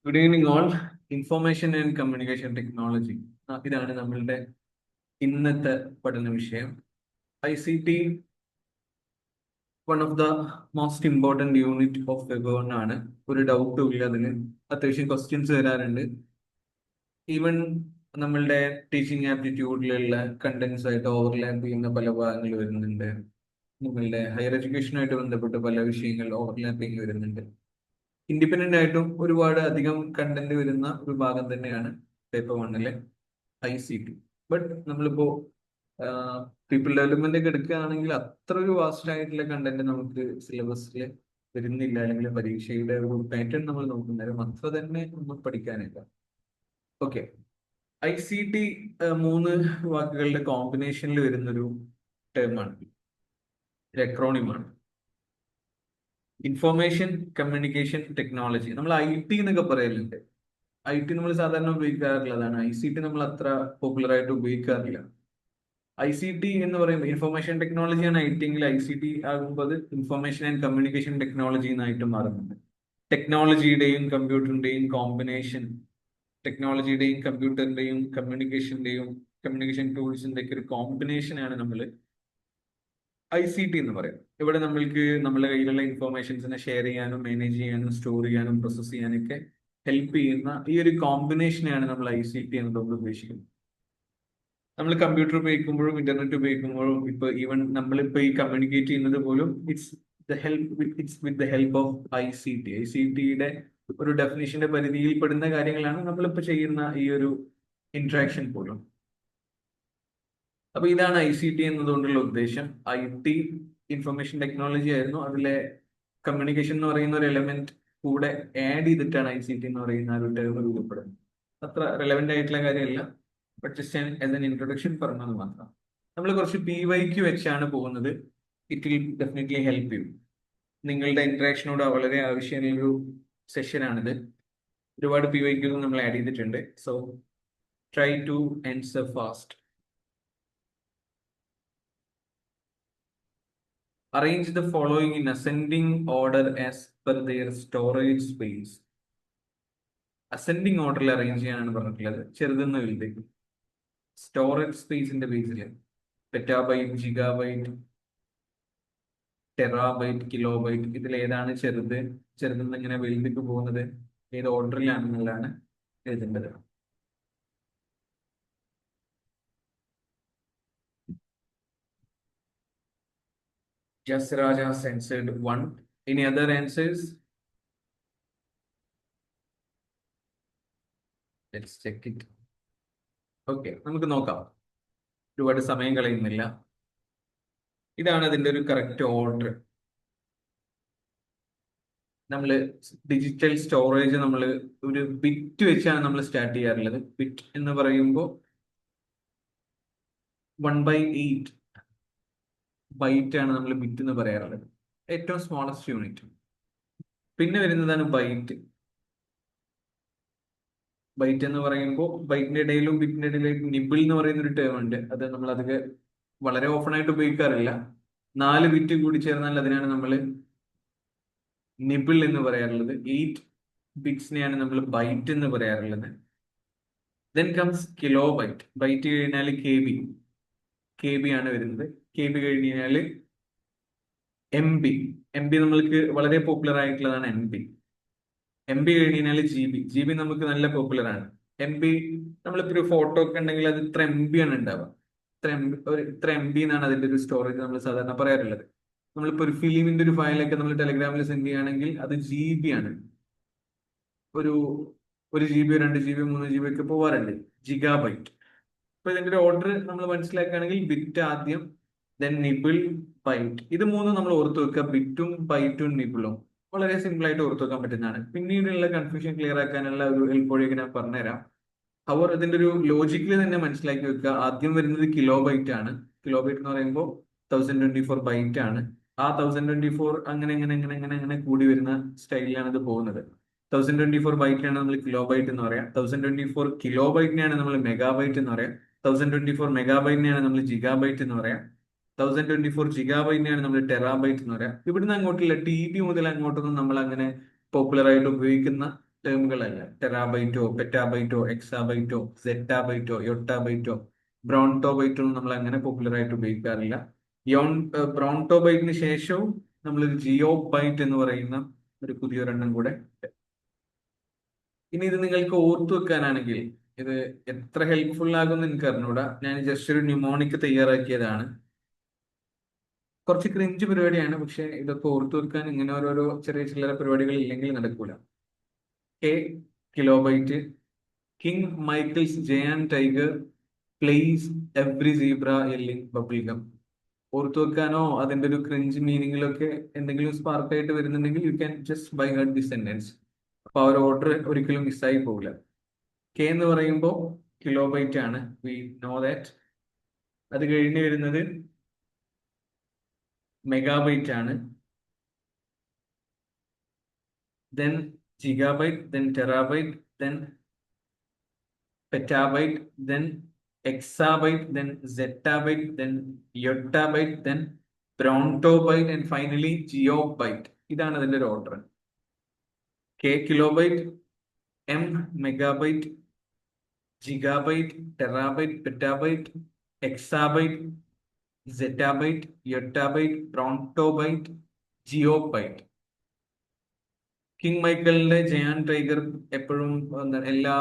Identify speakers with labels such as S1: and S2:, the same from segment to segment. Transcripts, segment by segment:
S1: Good evening all. Information and communication technology ഇതാണ് നമ്മളുടെ ഇന്നത്തെ പഠന വിഷയം. ICT one of the most important unit of വെബോൺ ആണ്. ഒരു ഡൗട്ടും ഇല്ല അതിന്. അത്യാവശ്യം ക്വസ്റ്റ്യൻസ് വരാറുണ്ട്. ഈവൻ നമ്മളുടെ ടീച്ചിങ് ആപ്റ്റിറ്റ്യൂഡിലുള്ള കണ്ടന്റ്സ് ആയിട്ട് ഓവർലാപ്പ് ചെയ്യുന്ന പല ഭാഗങ്ങൾ വരുന്നുണ്ട്. നിങ്ങളുടെ ഹയർ എഡ്യൂക്കേഷനുമായിട്ട് ബന്ധപ്പെട്ട് പല വിഷയങ്ങൾ ഓവർലാപ്പിംഗ് വരുന്നുണ്ട്. ഇൻഡിപെൻഡന്റ് ആയിട്ടും ഒരുപാട് അധികം കണ്ടന്റ് വരുന്ന ഒരു ഭാഗം തന്നെയാണ് പേപ്പർ വണ്ണിലെ ICT. ബട്ട് നമ്മളിപ്പോ പീപ്പിൾ ഡെവലപ്മെന്റ് ഒക്കെ എടുക്കുകയാണെങ്കിൽ അത്ര ഒരു വാസ്റ്റ് ആയിട്ടുള്ള കണ്ടന്റ് നമുക്ക് സിലബസിൽ വരുന്നില്ല, അല്ലെങ്കിൽ പരീക്ഷയുടെ ഒരു പാറ്റേൺ നമ്മൾ നോക്കുന്നേരം അത്ര തന്നെ നമ്മൾ പഠിക്കാനില്ല. ഓക്കെ, ICT മൂന്ന് വാക്കുകളുടെ കോമ്പിനേഷനിൽ വരുന്നൊരു ടേമാണ്, ഒരു അക്രോണിമാണ്. Information communication technology. നമ്മൾ IT എന്നൊക്കെ പറയലുണ്ട്. IT നമ്മൾ സാധാരണ ഉപയോഗിക്കാറുള്ളതാണ്. ICT നമ്മൾ അത്ര പോപ്പുലർ ആയിട്ട് ഉപയോഗിക്കാറില്ല. ICT എന്ന് പറയുമ്പോൾ ഇൻഫോർമേഷൻ ടെക്നോളജിയാണ് IT എങ്കിൽ ICT ആകുമ്പോൾ അത് ഇൻഫോർമേഷൻ ആൻഡ് കമ്മ്യൂണിക്കേഷൻ ടെക്നോളജി എന്നായിട്ട് മാറുന്നുണ്ട്. ടെക്നോളജിയുടെയും കമ്പ്യൂട്ടറിന്റെയും കോമ്പിനേഷൻ, ടെക്നോളജിയുടെയും കമ്പ്യൂട്ടറിന്റെയും കമ്മ്യൂണിക്കേഷൻ ടൂൾസിന്റെ ഒക്കെ ഒരു കോമ്പിനേഷനാണ് നമ്മൾ ICT എന്ന് പറയും. ഇവിടെ നമ്മൾക്ക് നമ്മുടെ കയ്യിലുള്ള ഇൻഫോർമേഷൻസിനെ ഷെയർ ചെയ്യാനും മാനേജ് ചെയ്യാനും സ്റ്റോർ ചെയ്യാനും പ്രോസസ് ചെയ്യാനൊക്കെ ഹെൽപ്പ് ചെയ്യുന്ന ഈ ഒരു കോമ്പിനേഷനെയാണ് നമ്മൾ ICT എന്നതുകൊണ്ട് ഉദ്ദേശിക്കുന്നത്. നമ്മൾ കമ്പ്യൂട്ടർ ഉപയോഗിക്കുമ്പോഴും ഇന്റർനെറ്റ് ഉപയോഗിക്കുമ്പോഴും ഇപ്പൊ ഈവൻ നമ്മളിപ്പോ ഈ കമ്മ്യൂണിക്കേറ്റ് ചെയ്യുന്നത് പോലും it's with the help of ICTയുടെ ഒരു ഡെഫിനേഷന്റെ പരിധിയിൽ പെടുന്ന കാര്യങ്ങളാണ് നമ്മളിപ്പോ ചെയ്യുന്ന ഈ ഒരു ഇന്ററാക്ഷൻ പോലും. അപ്പൊ ഇതാണ് ICT എന്നതുകൊണ്ടുള്ള ഉദ്ദേശം. IT ഇൻഫർമേഷൻ ടെക്നോളജി ആയിരുന്നു, അതിലെ കമ്മ്യൂണിക്കേഷൻ എന്ന് പറയുന്ന ഒരു എലമെന്റ് കൂടെ ആഡ് ചെയ്തിട്ടാണ് ICT എന്ന് പറയുന്ന ഒരു ടേം രൂപപ്പെടുന്നത്. അത്ര റെലവെന്റ് ആയിട്ടുള്ള കാര്യമല്ല, but just as an introduction പറഞ്ഞത് മാത്രം. നമ്മൾ കുറച്ച് PYQ വെച്ചാണ് പോകുന്നത്. It will definitely help you. നിങ്ങളുടെ ഇന്ററാക്ഷനോട് വളരെ ആവശ്യമുള്ള ഒരു സെഷനാണിത്. ഒരുപാട് PYQ നമ്മൾ ആഡ് ചെയ്തിട്ടുണ്ട്. So try to answer fast. Arrange the following in ascending order as per their storage space. Ascending ഓർഡറിൽ അറേഞ്ച് ചെയ്യാനാണ് പറഞ്ഞിട്ടുള്ളത്, ചെറുതെന്ന് വലുതേക്ക്. സ്റ്റോറേജ് സ്പേസിന്റെ ബേസിൽ പെറ്റാബൈറ്റ്, ജിഗാബൈറ്റ്, ടെറാബൈറ്റ്, കിലോബൈറ്റ്, ഇതിൽ ഏതാണ് ചെറുതെന്ന് ഇങ്ങനെ വലുതേക്ക് പോകുന്നത് ഏത് ഓർഡറിലാണെന്നുള്ളതാണ് എഴുതേണ്ടത്. Jasraj has answered 1. Any other answers? Let's check it. Okay, നമുക്ക് നോക്കാം. ഒരുപാട് സമയം കളയുന്നില്ല. ഇതാണ് അതിന്റെ ഒരു കറക്റ്റ് ഓർഡർ. നമ്മൾ ഡിജിറ്റൽ സ്റ്റോറേജ് നമ്മൾ ഒരു ബിറ്റ് വെച്ചാണ് നമ്മൾ സ്റ്റാർട്ട് ചെയ്യാറുള്ളത്. ബിറ്റ് എന്ന് പറയുമ്പോൾ 1/8 ബൈറ്റ് ആണ് നമ്മൾ ബിറ്റ് എന്ന് പറയാറുള്ളത്, ഏറ്റവും സ്മോളസ്റ്റ് യൂണിറ്റ്. പിന്നെ വരുന്നതാണ് ബൈറ്റ്. ബൈറ്റ് എന്ന് പറയുമ്പോൾ ബൈറ്റിന്റെ ഇടയിലും ബിറ്റിന്റെ ഇടയിലും നിബിൾ എന്ന് പറയുന്ന ഒരു ടേം ഉണ്ട്. അത് നമ്മൾ അതൊക്കെ വളരെ ഓപ്പൺ ആയിട്ട് ഉപയോഗിക്കാറില്ല. 4 ബിറ്റ് കൂടി ചേർന്നാൽ അതിനാണ് നമ്മൾ നിബിൾ എന്ന് പറയാറുള്ളത്. 8 ബിറ്റ്സിനെയാണ് നമ്മൾ ബൈറ്റ് എന്ന് പറയാറുള്ളത്. Then comes kilo byte. Byte കഴിഞ്ഞാൽ KB ആണ് വരുന്നത്. KB കഴിഞ്ഞാൽ MB. MB നമ്മൾക്ക് വളരെ പോപ്പുലർ ആയിട്ടുള്ളതാണ്. MB കഴിഞ്ഞാൽ GB നമുക്ക് നല്ല പോപ്പുലർ ആണ്. MB നമ്മളിപ്പോ ഒരു ഫോട്ടോ ഒക്കെ ഉണ്ടെങ്കിൽ അത് ഇത്ര MB ആണ് ഉണ്ടാവുക. ഇത്ര MB എന്നാണ് അതിന്റെ ഒരു സ്റ്റോറേജ് നമ്മൾ സാധാരണ പറയാറുള്ളത്. നമ്മളിപ്പോ ഒരു ഫിലിമിന്റെ ഒരു ഫയലൊക്കെ നമ്മൾ ടെലഗ്രാമിൽ സെൻഡ് ചെയ്യുകയാണെങ്കിൽ അത് GB ആണ്. ഒരു 1 GB 2 GB 3 GB ഒക്കെ പോവാറുണ്ട്. ജിഗാബൈറ്റ്. അപ്പൊ ഇതിന്റെ ഒരു ഓർഡർ നമ്മൾ മനസ്സിലാക്കുകയാണെങ്കിൽ ബിറ്റ് ആദ്യം, ദെൻ നിബിൾ, ബൈറ്റ്. ഇത് മൂന്നും നമ്മൾ ഓർത്തു വെക്കുക. ബിറ്റും ബൈറ്റും നിബിളും വളരെ സിമ്പിൾ ആയിട്ട് ഓർത്തു വെക്കാൻ പറ്റുന്നതാണ്. പിന്നീടുള്ള കൺഫ്യൂഷൻ ക്ലിയർ ആക്കാനുള്ള ഒരു എളുപ്പവഴിയൊക്കെ ഞാൻ പറഞ്ഞുതരാം. അവർ ഇതിന്റെ ഒരു ലോജിക്കിൽ തന്നെ മനസ്സിലാക്കി വെക്കുക. ആദ്യം വരുന്നത് കിലോ ബൈറ്റ് ആണ്. കിലോ ബൈറ്റ് എന്ന് പറയുമ്പോൾ 1024 ബൈറ്റ് ആണ്. ആ 1024 അങ്ങനെ കൂടി വരുന്ന സ്റ്റൈലിലാണ് ഇത് പോകുന്നത്. 1024 ബൈറ്റിനാണ് നമ്മൾ കിലോ ബൈറ്റ് എന്ന് പറയാം. 1024 കിലോ ബൈറ്റിനെയാണ് നമ്മൾ മെഗാബൈറ്റ് എന്ന് പറയാം. 1024 മെഗാബൈറ്റിനെയാണ് നമ്മൾ ജിഗാബൈറ്റ് എന്ന് പറയാം. 1024 ജിഗാബൈറ്റിനെയാണ് നമ്മൾ ടെറാബൈറ്റ് എന്ന് പറയാം. ഇവിടുന്ന് അങ്ങോട്ടുള്ള TB മുതൽ അങ്ങോട്ടൊന്നും നമ്മൾ അങ്ങനെ പോപ്പുലർ ആയിട്ട് ഉപയോഗിക്കുന്ന ടേമുകളല്ല. ടെറാബൈറ്റോ, പെറ്റാബൈറ്റോ, എക്സാബൈറ്റോ, സെറ്റാബൈറ്റോ, യൊട്ടാബൈറ്റോ, ബ്രോൺടോബൈറ്റോ നമ്മൾ അങ്ങനെ പോപ്പുലർ ആയിട്ട് ഉപയോഗിക്കാറില്ല. ബ്രോൺടോബൈറ്റിന് ശേഷവും നമ്മളൊരു ജിയോ ബൈറ്റ് എന്ന് പറയുന്ന ഒരു പുതിയൊരെണ്ണം കൂടെ ഉണ്ട്. ഇനി ഇത് നിങ്ങൾക്ക് ഓർത്തു വെക്കാനാണെങ്കിൽ ഇത് എത്ര ഹെൽപ്ഫുൾ ആകുമെന്ന് എനിക്ക് അറിഞ്ഞൂടാ. ഞാൻ ജസ്റ്റ് ഒരു ന്യൂമോണിക് തയ്യാറാക്കിയതാണ്. കുറച്ച് ക്രിഞ്ച് പരിപാടിയാണ്, പക്ഷെ ഇതൊക്കെ ഓർത്തു വെക്കാൻ ഇങ്ങനെ ഓരോരോ ചെറിയ ചില്ലറ പരിപാടികൾ ഇല്ലെങ്കിൽ നടക്കൂല. കെ കിലോബൈറ്റ്, കിങ് മൈക്കിൾസ് ജയാൻ tiger plays every zebra yelling bubble gum. ഓർത്തു വെക്കാനോ അതിന്റെ ഒരു ക്രിഞ്ച് മീനിങ്ങിലൊക്കെ എന്തെങ്കിലും സ്പാർക്ക് ആയിട്ട് വരുന്നുണ്ടെങ്കിൽ you can just by heart the sentence. അപ്പൊ ആ ഒരു ഓർഡർ ഒരിക്കലും മിസ്സായി പോകില്ല. കെ എന്ന് പറയുമ്പോൾ കിലോബൈറ്റ് ആണ്, വി നോ ദാറ്റ്. അത് കഴിഞ്ഞ് വരുന്നത് മെഗാബൈറ്റ് ആണ്, then gigabyte, then terabyte, then petabyte, then exabyte, then zettabyte, then yottabyte, then browntobyte, and finally geobyte. ഇതാണ് അതിന്റെ ഒരു order. K kilobyte, M megabyte, gigabyte, terabyte, petabyte, exabyte, zettabyte, yottabyte, brontobyte, geobyte. King മൈക്കിളിന്റെ ജയാൻ tiger എപ്പോഴും എല്ലാ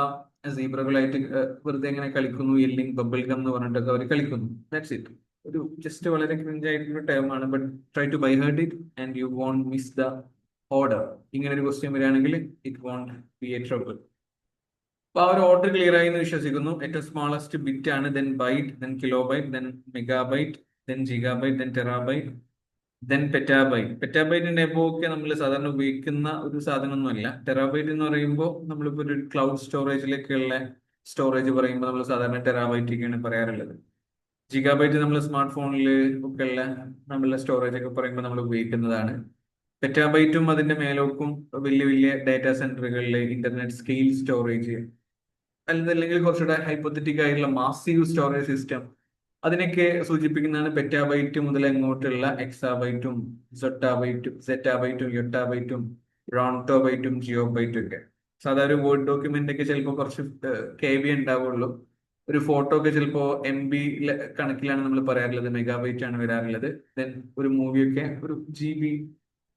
S1: സീബ്രകളായിട്ട് വെറുതെ എങ്ങനെ കളിക്കുന്നു, യെല്ലിംഗ് ബബിൾ ഗം എന്ന് പറഞ്ഞിട്ടൊക്കെ അവർ കളിക്കുന്നു. That's it. ഒരു ജസ്റ്റ് വളരെ ക്രിഞ്ച് ആയിട്ടുള്ള ടേം ആണ്, but try to by heart it and you won't miss the order. ഇങ്ങനെ ഒരു ക്വസ്റ്റ്യൻ വരികയാണെങ്കിൽ it won't be a trouble. അപ്പൊ ആ ഒരു ഓർഡർ ക്ലിയർ ആയി എന്ന് വിശ്വസിക്കുന്നു. ഏറ്റവും സ്മോളസ്റ്റ് ബിറ്റ് ആണ്, then byte, then kilobyte, then megabyte, then gigabyte, then terabyte, then petabyte. പെറ്റാബൈറ്റിന്റെ എപ്പോഴൊക്കെ നമ്മൾ സാധാരണ ഉപയോഗിക്കുന്ന ഒരു സാധനമൊന്നുമല്ല. ടെറാബൈറ്റ് എന്ന് പറയുമ്പോൾ നമ്മളിപ്പോൾ ഒരു ക്ലൗഡ് സ്റ്റോറേജിലേക്കുള്ള സ്റ്റോറേജ് പറയുമ്പോൾ നമ്മൾ സാധാരണ ടെറാബൈറ്റൊക്കെയാണ് പറയാറുള്ളത്. ജിഗാബൈറ്റ് നമ്മൾ സ്മാർട്ട് ഫോണിൽ ഒക്കെ ഉള്ള നമ്മളുടെ സ്റ്റോറേജ് ഒക്കെ പറയുമ്പോൾ നമ്മൾ ഉപയോഗിക്കുന്നതാണ്. പെറ്റാബൈറ്റും അതിന്റെ മേലോക്കും വലിയ വലിയ ഡാറ്റാ സെന്ററുകളിൽ ഇന്റർനെറ്റ് സ്കെയിൽ സ്റ്റോറേജ്, അല്ലെങ്കിൽ കുറച്ചുകൂടെ ഹൈപ്പോത്തറ്റിക് ആയിട്ടുള്ള മാസീവ് സ്റ്റോറേജ് സിസ്റ്റം, അതിനൊക്കെ സൂചിപ്പിക്കുന്നതാണ് പെറ്റാബൈറ്റ് മുതൽ അങ്ങോട്ടുള്ള എക്സാബൈറ്റും സെറ്റാബൈറ്റും യൊട്ടാബൈറ്റും ബ്രോൺടോബൈറ്റും ജിയോബൈറ്റും ഒക്കെ. സാധാരണ ഒരു വേർഡ് ഡോക്യുമെന്റ് ഒക്കെ ചിലപ്പോൾ കുറച്ച് KB ഉണ്ടാവുള്ളൂ. ഒരു ഫോട്ടോ ഒക്കെ ചിലപ്പോൾ MB കണക്കിലാണ് നമ്മൾ പറയാറുള്ളത്, മെഗാബൈറ്റ് ആണ് വരാറുള്ളത്. ദെൻ ഒരു മൂവിയൊക്കെ ഒരു GB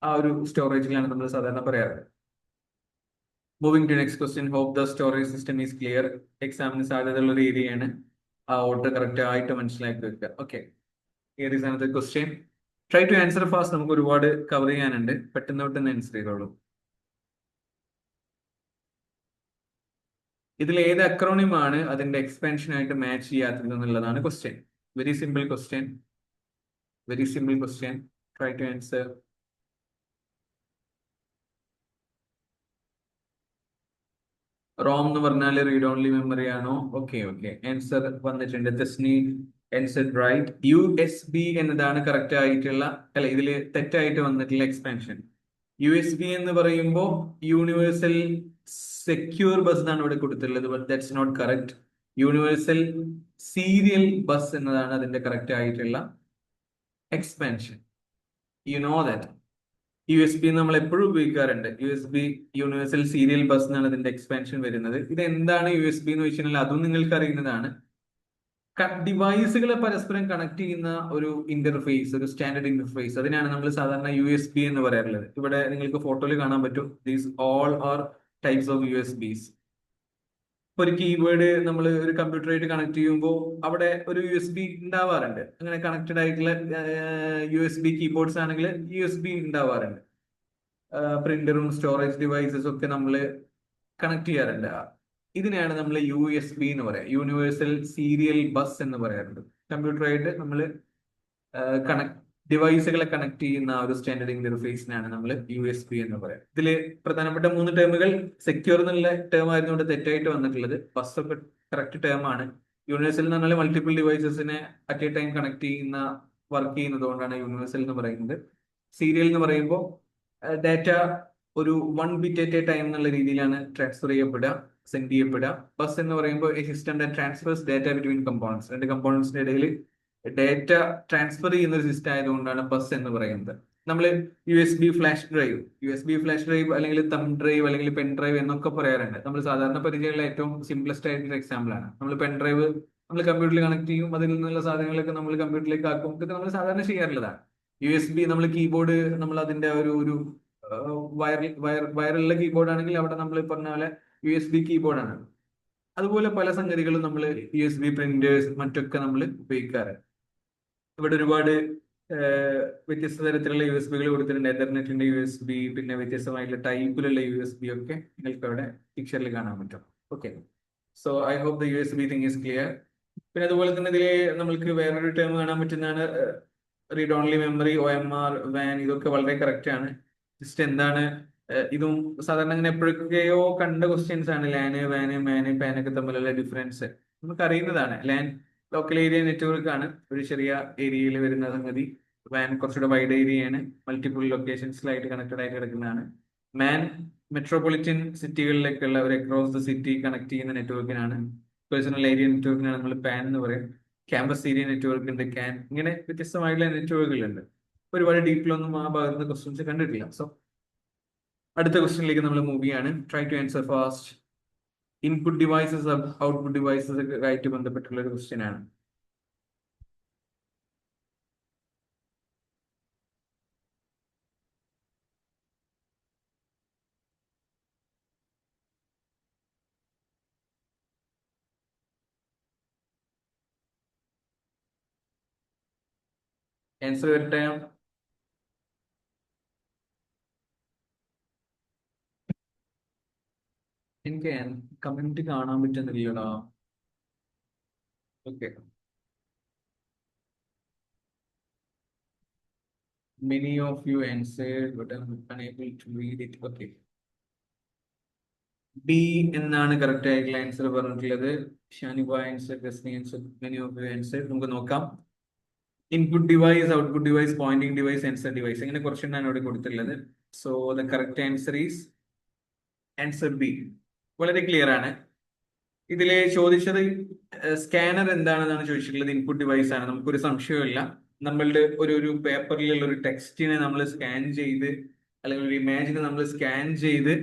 S1: ആ ഒരു സ്റ്റോറേജിലാണ് നമ്മൾ സാധാരണ പറയാറുള്ളത്. Moving to next question. Hope the storage system is clear. എക്സാമിന് സാധ്യതയുള്ള ഒരു ഏരിയയാണ്. ആ ഓർഡർ കറക്റ്റ് ആയിട്ട് മനസ്സിലാക്കി വെക്കുക. Okay, here is another question. Try to answer fast. നമുക്ക് ഒരുപാട് കവർ ചെയ്യാനുണ്ട്. പെട്ടെന്ന് ആൻസർ ചെയ്തോളൂ. ഇതിൽ ഏത് അക്രോണിമാണ് അതിന്റെ എക്സ്പാൻഷൻ ആയിട്ട് മാച്ച് ചെയ്യാത്തത് എന്നുള്ളതാണ് question. Very simple question, very simple question. Try to answer. ROM എന്ന് പറഞ്ഞാൽ റീഡ് ഓൺലി മെമ്മറി ആണോ? ഓക്കെ ഓക്കെ, ആൻസർ വന്നിട്ടുണ്ട്. Tasni answer right. USB എന്നതാണ് കറക്റ്റ് ആയിട്ടുള്ള, അല്ല ഇതില് തെറ്റായിട്ട് വന്നിട്ടുള്ള എക്സ്പാൻഷൻ. USB എന്ന് പറയുമ്പോൾ യൂണിവേഴ്സൽ സെക്യൂർ ബസ് എന്നാണ് ഇവിടെ കൊടുത്തിട്ടുള്ളത്, but that's not correct. Universal serial bus എന്നതാണ് അതിന്റെ കറക്റ്റ് ആയിട്ടുള്ള expansion. You know that. USB നമ്മൾ എപ്പോഴും ഉപയോഗിക്കാറുണ്ട്. USB യൂണിവേഴ്സൽ സീരിയൽ ബസ് എന്നാണ് ഇതിന്റെ എക്സ്പാൻഷൻ വരുന്നത്. ഇത് എന്താണ് USB എന്ന് വെച്ചാൽ അതും നിങ്ങൾക്ക് അറിയുന്നതാണ്. ഡിവൈസുകളെ പരസ്പരം കണക്ട് ചെയ്യുന്ന ഒരു ഇന്റർഫേസ്, ഒരു സ്റ്റാൻഡേർഡ് ഇന്റർഫേസ്, അതിനാണ് നമ്മൾ സാധാരണ USB എന്ന് പറയാറുള്ളത്. ഇവിടെ നിങ്ങൾക്ക് ഫോട്ടോയിൽ കാണാൻ പറ്റും. These all are types of USBs. ഇപ്പൊ ഒരു കീബോർഡ് നമ്മൾ ഒരു കമ്പ്യൂട്ടറായിട്ട് കണക്ട് ചെയ്യുമ്പോൾ അവിടെ ഒരു USB ഉണ്ടാവാറുണ്ട്. അങ്ങനെ കണക്റ്റഡ് ആയിട്ടുള്ള USB കീബോർഡ്സ് ആണെങ്കിൽ USB ഉണ്ടാവാറുണ്ട്. പ്രിന്ററും സ്റ്റോറേജ് ഡിവൈസസും ഒക്കെ നമ്മൾ കണക്ട് ചെയ്യാറുണ്ട്. ഇതിനെയാണ് നമ്മൾ USB എന്ന് പറയാം, യൂണിവേഴ്സൽ സീരിയൽ ബസ് എന്ന് പറയാറുണ്ട്. കമ്പ്യൂട്ടറായിട്ട് നമ്മൾ ഡിവൈസുകളെ കണക്ട് ചെയ്യുന്ന ഒരു സ്റ്റാൻഡേർഡ് ഇന്റർഫേസിനാണ് നമ്മൾ USB എന്ന് പറയാം. ഇതിൽ പ്രധാനപ്പെട്ട 3 ടേമുകൾ സെക്യൂർ എന്നുള്ള ടേം ആയിരുന്നു ഇവിടെ തെറ്റായിട്ട് വന്നിട്ടുള്ളത്. ബസ് ഒക്കെ കറക്റ്റ് ടേം ആണ്. യൂണിവേഴ്സൽ എന്ന് പറഞ്ഞാൽ മൾട്ടിപ്പിൾ ഡിവൈസസിനെ അറ്റ് എ ടൈം കണക്ട് ചെയ്യുന്ന വർക്ക് ചെയ്യുന്നത് കൊണ്ടാണ് യൂണിവേഴ്സൽ എന്ന് പറയുന്നത്. സീരിയൽ എന്ന് പറയുമ്പോൾ ഡാറ്റ ഒരു 1 ബിറ്റ് അറ്റ് എ ടൈം എന്നുള്ള രീതിയിലാണ് ട്രാൻസ്ഫർ ചെയ്യപ്പെടുക, സെൻഡ് ചെയ്യപ്പെടുക. ബസ് എന്ന് പറയുമ്പോൾ a system that transfers data between components. രണ്ട് കമ്പോണൻസിന്റെ ഇടയിൽ ഡാറ്റ ട്രാൻസ്ഫർ ചെയ്യുന്ന ഒരു സിസ്റ്റം ആയതുകൊണ്ടാണ് ബസ് എന്ന് പറയുന്നത്. നമ്മൾ U S B flash drive അല്ലെങ്കിൽ തം ഡ്രൈവ് അല്ലെങ്കിൽ പെൻ ഡ്രൈവ് എന്നൊക്കെ പറയാറുണ്ട്. നമ്മൾ സാധാരണ പരിചയമുള്ള ഏറ്റവും സിംപ്ലസ്റ്റ് ആയിട്ടുള്ള എക്സാമ്പിൾ ആണ്. നമ്മൾ പെൻ ഡ്രൈവ് നമ്മൾ കമ്പ്യൂട്ടറിൽ കണക്ട് ചെയ്യും, അതിൽ നിന്നുള്ള സാധനങ്ങളൊക്കെ നമ്മൾ കമ്പ്യൂട്ടറിലേക്ക് ആക്കും. ഇതൊക്കെ നമ്മൾ സാധാരണ ചെയ്യാറുള്ളതാണ്. USB നമ്മൾ കീബോർഡ്, നമ്മൾ അതിന്റെ ഒരു വയറുള്ള കീബോർഡ് ആണെങ്കിൽ അവിടെ നമ്മൾ പറഞ്ഞ പോലെ USB കീബോർഡാണ്. അതുപോലെ പല സംഗതികളും നമ്മൾ USB പ്രിന്റേഴ്സ് മറ്റൊക്കെ നമ്മൾ ഉപയോഗിക്കാറ്. ഇവിടെ ഒരുപാട് വ്യത്യസ്ത തരത്തിലുള്ള USB കൊടുത്തിട്ടുണ്ട്. എതർനെറ്റിന്റെ USB, പിന്നെ വ്യത്യസ്തമായിട്ടുള്ള ടൈപ്പിലുള്ള USB ഒക്കെ നിങ്ങൾക്ക് അവിടെ പിക്ചറിൽ കാണാൻ പറ്റും. Okay, so I hope the USB thing is clear. പിന്നെ അതുപോലെ തന്നെ ഇതിൽ നമ്മൾക്ക് വേറൊരു ടേം കാണാൻ പറ്റുന്നതാണ് റീഡ് ഓൺലി മെമ്മറി, OMR, വാൻ. ഇതൊക്കെ വളരെ കറക്റ്റ് ആണ്. ജസ്റ്റ് എന്താണ് ഇതും സാധാരണ ഇങ്ങനെ എപ്പോഴൊക്കെയോ കണ്ട ക്വസ്റ്റ്യൻസ് ആണ്. ലാന്, വാന്, മാന്, പാനൊക്കെ തമ്മിലുള്ള ഡിഫറൻസ് നമുക്ക് അറിയുന്നതാണ്. ലാൻ ലോക്കൽ ഏരിയ നെറ്റ്വർക്ക് ആണ്, ഒരു ചെറിയ ഏരിയയിൽ വരുന്ന സംഗതി. വാൻ കുറച്ചുകൂടെ വൈഡ് ഏരിയയാണ്, മൾട്ടിപ്പിൾ ലൊക്കേഷൻസിലായിട്ട് കണക്റ്റഡ് ആയിട്ട് കിടക്കുന്നതാണ്. മാൻ മെട്രോപൊളിറ്റൻ സിറ്റികളിലേക്കുള്ള ഒരു അക്രോസ് ദ സിറ്റി കണക്ട് ചെയ്യുന്ന നെറ്റ്വർക്കിനാണ്. പേഴ്സണൽ ഏരിയ നെറ്റ്വർക്കിനാണ് നമ്മൾ പാൻ എന്ന് പറയും. ക്യാമ്പസ് ഏരിയ നെറ്റ്വർക്ക് ഉണ്ട്, CAN. ഇങ്ങനെ വ്യത്യസ്തമായിട്ടുള്ള നെറ്റ്വർക്കുകളുണ്ട്. ഒരുപാട് ഡീപ്പിലൊന്നും ആ ഭാഗത്ത് ക്വസ്റ്റ്യൻസ് കണ്ടിട്ടില്ല. സോ അടുത്ത ക്വസ്റ്റ്യനിലേക്ക് നമ്മൾ മൂവ് ചെയ്യാണ്. Try to answer fast. Input devices, output devices ഒക്കെ ആയിട്ട് ബന്ധപ്പെട്ടുള്ള ഒരു ക്വസ്റ്റ്യൻ ആണ്. ആൻസർ വരട്ടെ. എനിക്ക് കമ്മ്യൂണിറ്റി കാണാൻ പറ്റുന്നില്ലടാ. Okay, many of you answered but I'm unable to read it. Okay, B എന്നാണ് കറക്റ്റ് ആയിട്ടുള്ള ആൻസർ പറഞ്ഞിട്ടുള്ളത്. Shaniba answer, Ghazni answer, many of you answer. നമുക്ക് നോക്കാം. Input device, output device, Poynting device, answer device, ഇങ്ങനെ കുറച്ചെണ്ണാണ് ഇവിടെ കൊടുത്തിട്ടുള്ളത്. So the correct answer is answer B. വളരെ clear ആണ്. ഇതിലെ ചോദിച്ചത് സ്കാനർ എന്താണെന്നാണ് ചോദിച്ചിട്ടുള്ളത്. ഇൻപുട്ട് ഡിവൈസ് ആണ്, നമുക്കൊരു സംശയമില്ല. നമ്മളുടെ ഒരു പേപ്പറിലുള്ള ഒരു ടെക്സ്റ്റിനെ നമ്മൾ സ്കാൻ ചെയ്ത്, അല്ലെങ്കിൽ ഒരു ഇമേജിനെ നമ്മൾ സ്കാൻ ചെയ്ത്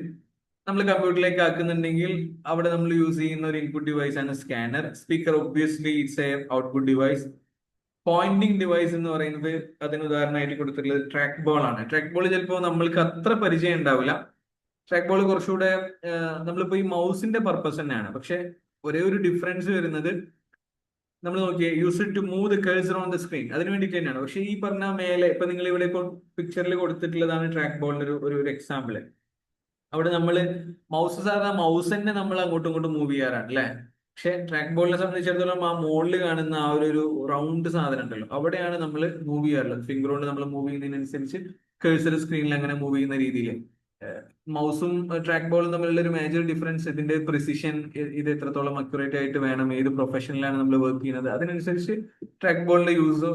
S1: നമ്മൾ കമ്പ്യൂട്ടറിലേക്ക് ആക്കുന്നുണ്ടെങ്കിൽ അവിടെ നമ്മൾ യൂസ് ചെയ്യുന്ന ഒരു ഇൻപുട്ട് ഡിവൈസ് ആണ് scanner. Speaker obviously it's A output device. Poynting device എന്ന് പറയുന്നത് അതിന് ഉദാഹരണമായിട്ട് കൊടുത്തിട്ടുള്ളത് ട്രാക്ക് ബോൾ ആണ്. ട്രാക്ക് ബോൾ ചിലപ്പോൾ നമ്മൾക്ക് അത്ര പരിചയം ഉണ്ടാവില്ല. ട്രാക്ക് ബോൾ കുറച്ചുകൂടെ നമ്മളിപ്പോ ഈ മൗസിന്റെ പർപ്പസ് തന്നെയാണ്. പക്ഷെ ഒരേ ഒരു ഡിഫറൻസ് വരുന്നത്, നമ്മൾ നോക്കിയേ, use to move the cursor on the screen, അതിന് വേണ്ടിയിട്ട് തന്നെയാണ്. പക്ഷെ ഈ പറഞ്ഞ മേലെ ഇപ്പൊ നിങ്ങൾ ഇവിടെ ഇപ്പോൾ പിക്ചറിൽ കൊടുത്തിട്ടുള്ളതാണ് ട്രാക്ക് ബോളിന്റെ ഒരു എക്സാമ്പിൾ. അവിടെ നമ്മൾ സാധാരണ മൗസ് തന്നെ നമ്മൾ അങ്ങോട്ടും ഇങ്ങോട്ടും മൂവ് ചെയ്യാറാണ് അല്ലെ. പക്ഷെ ട്രാക്ക് ബോളിനെ സംബന്ധിച്ചിടത്തോളം ആ മുകളിൽ കാണുന്ന ആ ഒരു റൗണ്ട് സാധനം ഉണ്ടല്ലോ, അവിടെയാണ് നമ്മൾ മൂവ് ചെയ്യാറുള്ളത്. ഫിംഗർ കൊണ്ട് നമ്മൾ മൂവ് ചെയ്യുന്നതിനനുസരിച്ച് കേഴ്സർ സ്ക്രീനിൽ അങ്ങനെ മൂവ് ചെയ്യുന്ന രീതിയിൽ. മൗസും ട്രാക്ക് ബോളും തമ്മിലുള്ള ഒരു മേജർ ഡിഫറൻസ് ഇതിന്റെ പ്രിസിഷൻ, ഇത് എത്രത്തോളം അക്യുറേറ്റ് ആയിട്ട് വേണം, ഏത് പ്രൊഫഷനിലാണ് നമ്മൾ വർക്ക് ചെയ്യുന്നത്, അതിനനുസരിച്ച് ട്രാക്ക് ബോളിന്റെ യൂസ്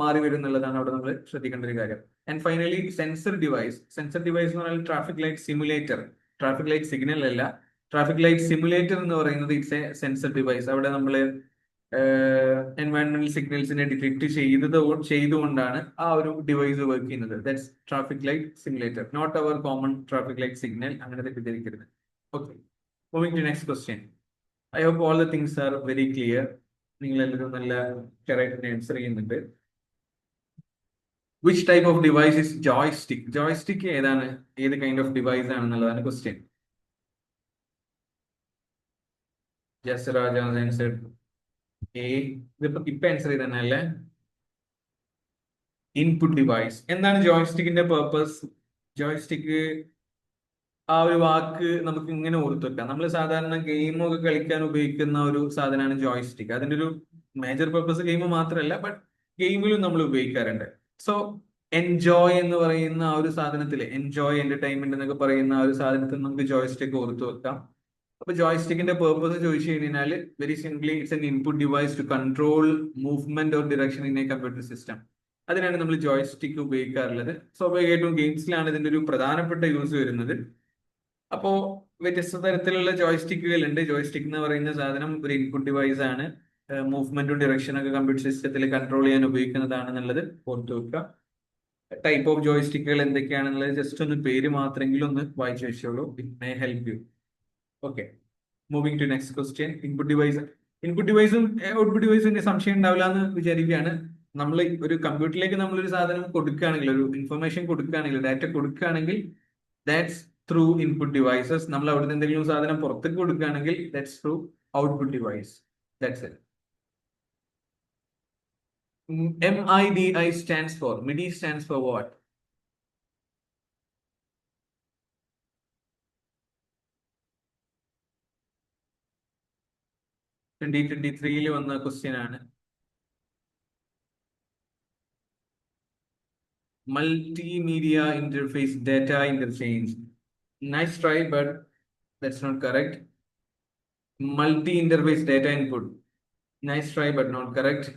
S1: മാറി വരും എന്നുള്ളതാണ് അവിടെ നമ്മൾ ശ്രദ്ധിക്കേണ്ട ഒരു കാര്യം. And finally sensor device. Sensor device എന്ന് പറഞ്ഞാൽ traffic light simulator. Traffic light signal അല്ല, ട്രാഫിക് ലൈറ്റ് സിമുലേറ്റർ എന്ന് പറയുന്നത് ഇറ്റ്സ് എ സെൻസർ ഡിവൈസ്. അവിടെ നമ്മൾ എൻവയൺമെന്റൽ സിഗ്നൽസിനെ ഡിറ്റക്ട് ചെയ്തുകൊണ്ടാണ് ആ ഒരു ഡിവൈസ് വർക്ക് ചെയ്യുന്നത്. That's traffic light simulator, not our common traffic light signal. അങ്ങനെ തെറ്റിദ്ധരിക്കരുത്. Okay, moving to next question. I hope all the things are very clear. നിങ്ങൾ എല്ലാവരും നല്ല ക്ലിയർ ആയിട്ട് ആൻസർ ചെയ്യുന്നുണ്ട്. Which type of device is joystick? Joystick ഏതാണ്, ഏത് kind of device ആണെന്നുള്ളതാണ് question. Just Raja answer A. ഇതിപ്പോ ആൻസർ ചെയ്തന്നെ അല്ലേ. Input device. എന്താണ് ജോയ്സ്റ്റിക്കിന്റെ പേർപ്പസ്? ജോയ്സ്റ്റിക്ക് ആ ഒരു വാക്ക് നമുക്ക് ഇങ്ങനെ ഓർത്തു വെക്കാം. നമ്മൾ സാധാരണ ഗെയിമൊക്കെ കളിക്കാൻ ഉപയോഗിക്കുന്ന ഒരു സാധനമാണ് ജോയ്സ്റ്റിക്ക്. അതിന്റെ ഒരു മേജർ പേർപ്പസ് ഗെയിം മാത്രമല്ല, ബട്ട് ഗെയിമിലും നമ്മൾ ഉപയോഗിക്കാറുണ്ട്. സോ എൻജോയ് എന്ന് പറയുന്ന ആ ഒരു സാധനത്തില്, എൻജോയ് എന്റർടൈൻമെന്റ് എന്നൊക്കെ പറയുന്ന ആ ഒരു സാധനത്തിൽ നമുക്ക് ജോയ്സ്റ്റിക്ക് ഓർത്തു വെക്കാം. അപ്പൊ ജോയ്സ്റ്റിക്കിന്റെ പേർപ്പസ് ചോദിച്ചു കഴിഞ്ഞാൽ very simply it's an input device to control movement or direction in a computer system. അതിനാണ് നമ്മൾ ജോയ്സ്റ്റിക്ക് ഉപയോഗിക്കാറുള്ളത്. സ്വാഭാവികമായിട്ടും ഗെയിംസിലാണ് ഇതിന്റെ ഒരു പ്രധാനപ്പെട്ട യൂസ് വരുന്നത്. അപ്പോ വ്യത്യസ്ത തരത്തിലുള്ള ജോയ്സ്റ്റിക്കുകൾ ഉണ്ട്. ജോയ്സ്റ്റിക് എന്ന് പറയുന്ന സാധനം ഒരു ഇൻപുട്ട് ഡിവൈസ് ആണ്. മൂവ്മെന്റും ഡിറക്ഷനും ഒക്കെ കമ്പ്യൂട്ടർ സിസ്റ്റത്തിൽ കൺട്രോൾ ചെയ്യാൻ ഉപയോഗിക്കുന്നതാണെന്നുള്ളത് ഓർത്തു വെക്കുക. ടൈപ്പ് ഓഫ് ജോയ്സ്റ്റിക്കുകൾ എന്തൊക്കെയാണെന്നുള്ളത് ജസ്റ്റ് ഒന്ന് പേര് മാത്രമെങ്കിലും ഒന്ന് വായിച്ചു വെച്ചോളൂ. It may help you. Okay, moving to next question. Input ഡിവൈസും ഔട്ട്പുട്ട് ഡിവൈസും സംശയം ഉണ്ടാവില്ല എന്ന് വിചാരിക്കുകയാണ്. നമ്മൾ ഒരു കമ്പ്യൂട്ടറിലേക്ക് നമ്മളൊരു സാധനം കൊടുക്കുകയാണെങ്കിൽ, ഒരു ഇൻഫർമേഷൻ കൊടുക്കുകയാണെങ്കിൽ, ഡാറ്റ കൊടുക്കുകയാണെങ്കിൽ ദാറ്റ്സ് ത്രൂ ഇൻപുട്ട് ഡിവൈസസ്. നമ്മൾ അവിടുന്ന് എന്തെങ്കിലും സാധനം പുറത്തേക്ക് കൊടുക്കുകയാണെങ്കിൽ that's through output device. That's it. MIDI stands for, MIDI stands for what? 2023 വന്ന ക്വസ്റ്റ്യൻ ആണ്. Multimedia interface data interchange. Nice try, but that's not correct. Multi-interface data input. Nice try, but not correct.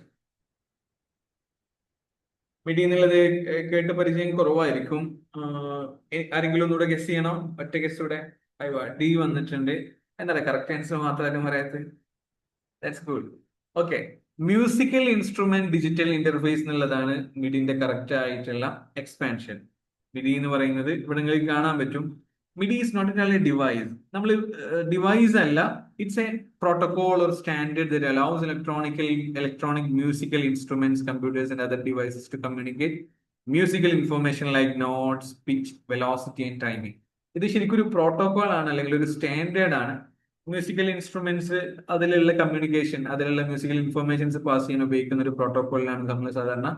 S1: MIDI എന്നുള്ളത് കേട്ട് പരിചയം കുറവായിരിക്കും. ആരെങ്കിലും ഒന്നുകൂടെ guess ചെയ്യണോ? ഒറ്റ ഗസ് കൂടെ. ഡി വന്നിട്ടുണ്ട്. എന്താ പറയാ, കറക്റ്റ് ആൻസർ മാത്രമായിട്ടും പറയാത്തത്. That's good. Okay, musical instrument digital interface എന്നുള്ളതാണ് മിഡിന്റെ കറക്റ്റ് ആയിട്ടുള്ള എക്സ്പാൻഷൻ. മിഡി എന്ന് പറയുന്നത് ഇവിടെ നിങ്ങൾക്ക് കാണാൻ പറ്റും. MIDI is not a device. നമ്മൾ ഡിവൈസ് അല്ല, it's a protocol or standard that allows electronic musical instruments, computers and other devices to communicate musical information like notes, pitch, velocity and timing. ഇത് ശരിക്കും ഒരു പ്രോട്ടോകോൾ ആണ്, അല്ലെങ്കിൽ ഒരു standard ആണ്. Musical instruments, അതിലുള്ള കമ്മ്യൂണിക്കേഷൻ, അതിലുള്ള മ്യൂസിക്കൽ ഇൻഫർമേഷൻസ് പാസ് ചെയ്യാൻ ഉപയോഗിക്കുന്ന ഒരു പ്രോട്ടോകോളിലാണ് നമ്മൾ സാധാരണ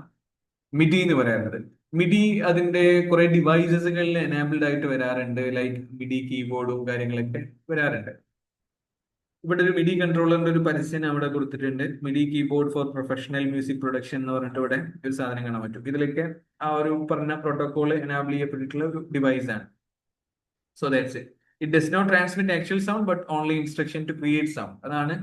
S1: മിഡി എന്ന് പറയുന്നത്. മിഡി അതിന്റെ കുറെ ഡിവൈസസുകളിൽ എനാബിൾഡ് ആയിട്ട് വരാറുണ്ട്, ലൈക്ക് മിഡി കീബോർഡും കാര്യങ്ങളൊക്കെ വരാറുണ്ട്. ഇവിടെ ഒരു മിഡി കൺട്രോളറിന്റെ ഒരു പരസ്യം അവിടെ കൊടുത്തിട്ടുണ്ട്. Midi keyboard four professional music production എന്ന് പറഞ്ഞിട്ട് ഇവിടെ ഒരു സാധനം കാണാൻ പറ്റും. ഇതിലൊക്കെ ആ ഒരു പറഞ്ഞ പ്രോട്ടോകോൾ എനാബിൾ ചെയ്യപ്പെട്ടിട്ടുള്ള ഒരു ഡിവൈസ് ആണ്. So that's it. It does not transmit actual sound but only instruction to create sound. അതാണ്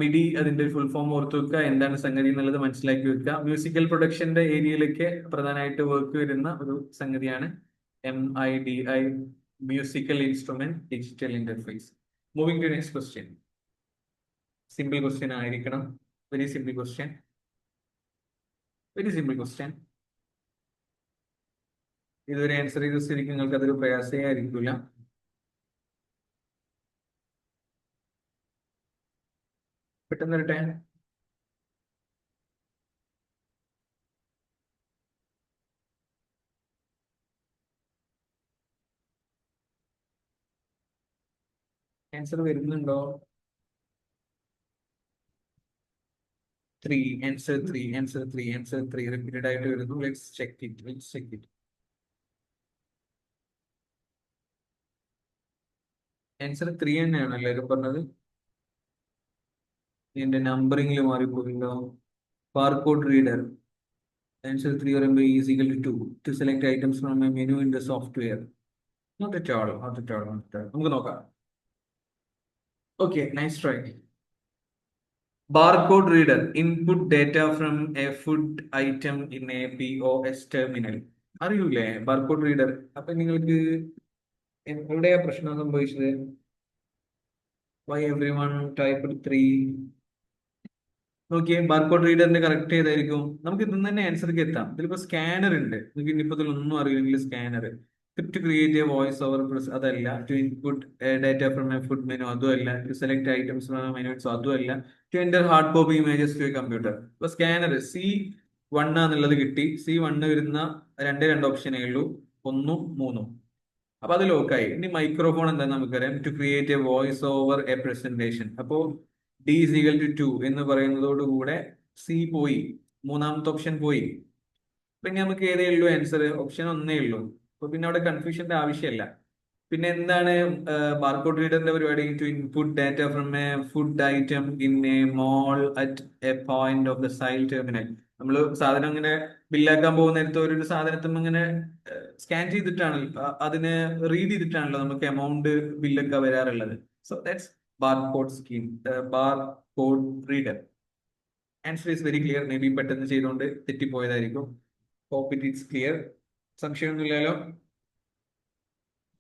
S1: മിഡി. അതിന്റെ ഫുൾ ഫോം ഓർത്ത് വെക്കുക, എന്താണ് സംഗതി എന്നുള്ളത് മനസ്സിലാക്കി വെക്കുക. മ്യൂസിക്കൽ പ്രൊഡക്ഷന്റെ ഏരിയയിലേക്ക് പ്രധാനമായിട്ട് വർക്ക് വരുന്ന ഒരു സംഗതിയാണ് MIDI, musical instrument digital interface. Moving to next question. Simple question ആയിരിക്കണം. Very simple question. Very simple question. ഇതുവരെ ആൻസർ ചെയ്ത സ്ഥിതിക്ക് നിങ്ങൾക്ക് അതൊരു പ്രയാസമേ ആയിരിക്കില്ല. പെട്ടെന്ന് വരട്ടെ. ആൻസർ വരുന്നുണ്ടോ? 3, ആൻസർ 3, ആൻസർ 3, ആൻസർ 3 റിപ്പീറ്റഡ് ആയിട്ട് വരുന്നു. Let's check it. ആൻസർ 3 തന്നെയാണ് എല്ലാവരും പറഞ്ഞത്. എന്റെ നമ്പറിംഗിൽ മാറിപ്പോയില്ലോ. Barcode reader. ആൻസർ 3 പറയുമ്പോൾ is equal to 2 to select items from a menu in the software. Not at all. നമുക്ക് നോക്കാം. Okay, nice try. Barcode reader input data from a food item in a POS terminal. അറിയൂലേ barcode reader? അപ്പൊ നിങ്ങൾക്ക് എവിടെയാ പ്രശ്നം സംഭവിച്ചത്? Why everyone typed 3? നോക്കിയേ, barcode റീഡറിന്റെ correct ഏതായിരിക്കും? നമുക്ക് ഇന്ന് തന്നെ ആൻസർക്ക് എത്താം. ഇതിലിപ്പോ സ്കാനർ ഉണ്ട്. നിങ്ങൾക്ക് ഇനിയിപ്പോ ഇതിലൊന്നും അറിയില്ലെങ്കിൽ scanner. To create a voice over press അതല്ല. To input data from a food menu അതും അല്ല. To select items from menu അതും അല്ല. To enter hard copy images to a computer. ഇപ്പൊ സ്കാനർ C1 എന്നുള്ളത് കിട്ടി. C1 വരുന്ന രണ്ട് ഓപ്ഷനേ ഉള്ളൂ, 1ഉം 3ഉം. അപ്പൊ അത് ലോക്കായി. ഇനി മൈക്രോഫോൺ എന്താന്ന് നമുക്കറിയാം. To create a voice over a presentation. അപ്പോ D is equal to 2 എന്ന് പറയുന്നതോടുകൂടെ C പോയി, മൂന്നാമത്തെ ഓപ്ഷൻ പോയി. പിന്നെ നമുക്ക് ഏതേ ഉള്ളൂ ആൻസർ? ഓപ്ഷൻ ഒന്നേ ഉള്ളൂ. അപ്പൊ പിന്നെ അവിടെ കൺഫ്യൂഷന്റെ ആവശ്യമില്ല. പിന്നെ എന്താണ് ബാർകോഡ് റീഡറിന്റെ പരിപാടി? To input data from a food item in a mall at a point of the sale terminal. നമ്മൾ സാധനം ഇങ്ങനെ ബില്ലാക്കാൻ പോകുന്ന നേരത്തെ ഒരു സാധനത്തും ഇങ്ങനെ സ്കാൻ ചെയ്തിട്ടാണ്, അതിനെ റീഡ് ചെയ്തിട്ടാണല്ലോ നമുക്ക് എമൗണ്ട് ബില്ലൊക്കെ വരാറുള്ളത്. So that's barcode scheme, barcode reader. Answer is very clear. May be പെട്ടെന്ന് ചെയ്തുകൊണ്ട് തെറ്റിപ്പോയതായിരിക്കും. Hope it is clear. സംശയമൊന്നുമില്ലല്ലോ?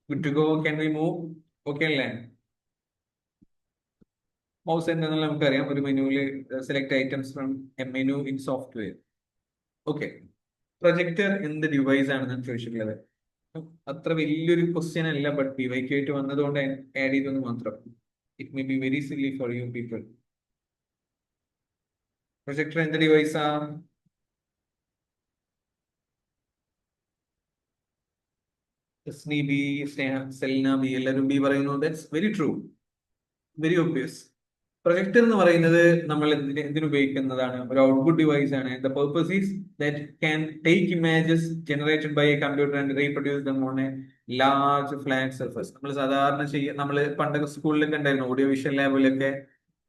S1: Good to go. Can we move? Okay അല്ലേ? മൗസ് എന്താണെന്നുള്ള നമുക്കറിയാം. ഒരു മെനുവിൽ select items from a menu in software. Okay, projector എന്ത് ഡിവൈസ് ആണെന്നാണ് ചോദിച്ചിട്ടുള്ളത്. അത്ര വലിയൊരു ക്വസ്റ്റ്യൻ അല്ല, ബട്ട് PYQ ആയിട്ട് വന്നതുകൊണ്ട് ആഡ് ചെയ്തെന്ന് മാത്രം. It may be very silly for you people. Projector എന്ത് ഡിവൈസാ? തസ്നി ബി, സെൽന ബി, എല്ലാവരും ബി പറയുന്നു. That's very true, very obvious. Projector എന്ന് പറയുന്നത് നമ്മൾ എന്തിനു ഉപയോഗിക്കുന്നതാണ്? ഒരു ഔട്ട്പുട്ട് ഡിവൈസ് ആണ്. The purpose is that can take images generated by a computer and reproduce them on a large flat surface. നമ്മൾ സാധാരണ നമ്മൾ പണ്ടൊക്കെ സ്കൂളിലൊക്കെ ഉണ്ടായിരുന്നു, ഓഡിയോ വിഷ്വൽ ലാബിലൊക്കെ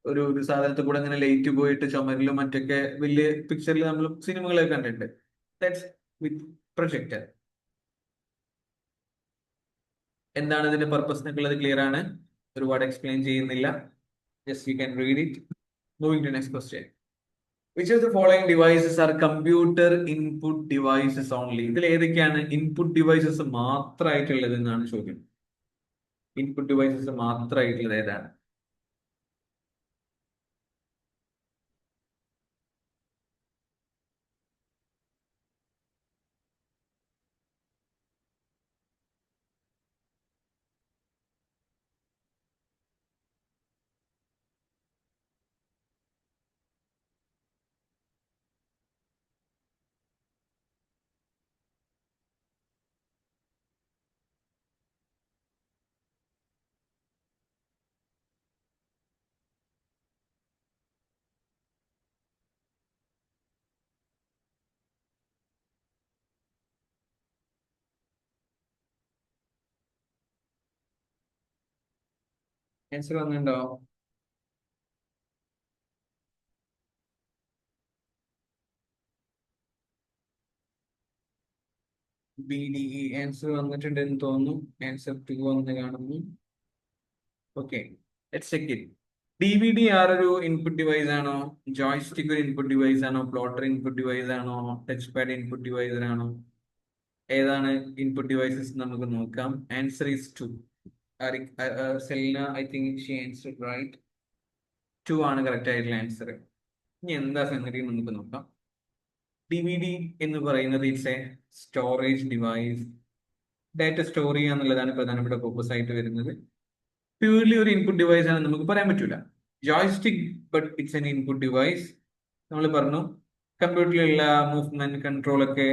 S1: ഒരു സാധനത്തിൽ കൂടെ ഇങ്ങനെ ലൈറ്റ് പോയിട്ട് ചുമരിലും മറ്റൊക്കെ വലിയ പിക്ചറിൽ നമ്മൾ സിനിമകളൊക്കെ കണ്ടിട്ടുണ്ട്. That's with projector. എന്താണ് ഇതിന്റെ പർപ്പസ് എന്നൊക്കെയുള്ളത് ക്ലിയർ ആണ്, ഒരുപാട് എക്സ്പ്ലെയിൻ ചെയ്യുന്നില്ല. Just you can read it. Moving to next question. Which of the following devices are computer input devices only? ഇതിൽ ഏതൊക്കെയാണ് ഇൻപുട്ട് ഡിവൈസസ് മാത്രമായിട്ടുള്ളത് എന്നാണ് ചോദ്യം. ഇൻപുട്ട് ഡിവൈസസ് മാത്രമായിട്ടുള്ളത് ഏതാണ്? ആൻസർ വന്നിട്ടുണ്ടോ? BDE ആൻസർ വന്നിട്ടുണ്ട് എന്ന് തോന്നുന്നു. ആൻസർ 2 വന്ന് കാണുന്നു. Okay, let's check it. DVD ഒരു ഇൻപുട്ട് ഡിവൈസ് ആണോ? ജോയ്സ്റ്റിക് ഒരു ഇൻപുട്ട് ഡിവൈസ് ആണോ? പ്ലോട്ടർ ഇൻപുട്ട് ഡിവൈസ് ആണോ? ടച്ച് പാഡ് ഇൻപുട്ട് ഡിവൈസ് ആണോ? ഏതാണ് ഇൻപുട്ട് ഡിവൈസസ് നമുക്ക് നോക്കാം. Answer is 2. Selina, I think she answered right. 2 ആണ് കറക്റ്റ് ആയിട്ടുള്ള ആൻസർ. ഇനി എന്താ സംഗതി നമുക്ക് നോക്കാം. DVD എന്ന് പറയുന്നത് it's A storage device. Data store ചെയ്യുക എന്നുള്ളതാണ് പ്രധാനപ്പെട്ട പർപ്പസ് ആയിട്ട് വരുന്നത്. പ്യൂർലി ഒരു ഇൻപുട്ട് ഡിവൈസ് ആണ് നമുക്ക് പറയാൻ പറ്റൂല. Joystick but it's an input device. നമ്മൾ പറഞ്ഞു കമ്പ്യൂട്ടറിലുള്ള മൂവ്മെന്റ് കൺട്രോൾ ഒക്കെ,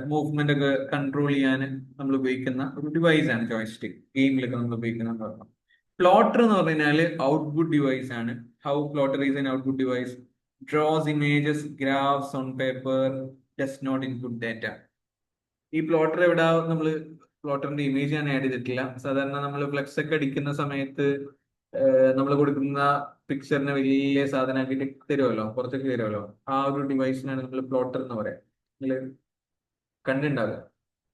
S1: മൂവ്മെന്റ് ഒക്കെ കൺട്രോൾ ചെയ്യാൻ നമ്മൾ ഉപയോഗിക്കുന്ന ഒരു ഡിവൈസ് ആണ് ജോയ്സ്റ്റിക്. ഗെയിമിലൊക്കെ നമ്മൾ ഉപയോഗിക്കുന്ന പറഞ്ഞു. പ്ലോട്ടർ എന്ന് പറഞ്ഞാൽ ഔട്ട്പുട്ട് ഡിവൈസ് ആണ്. How plotter is an output device? Draws images, graphs on paper, does not input data. ഈ പ്ലോട്ടർ എവിടെ നമ്മൾ പ്ലോട്ടറിന്റെ ഇമേജ് ഞാൻ ആഡ് ചെയ്തിട്ടില്ല. സാധാരണ നമ്മൾ ഫ്ലെക്സ് ഒക്കെ അടിക്കുന്ന സമയത്ത് നമ്മൾ കൊടുക്കുന്ന പിക്ചറിനെ വലിയ സാധനമാക്കിയിട്ട് തരുമല്ലോ, പുറത്തേക്ക് തരുമല്ലോ. ആ ഒരു ഡിവൈസിനാണ് നമ്മൾ പ്ലോട്ടർ എന്ന് പറയാം. നിങ്ങൾ കണ്ടിട്ടുണ്ടാവുക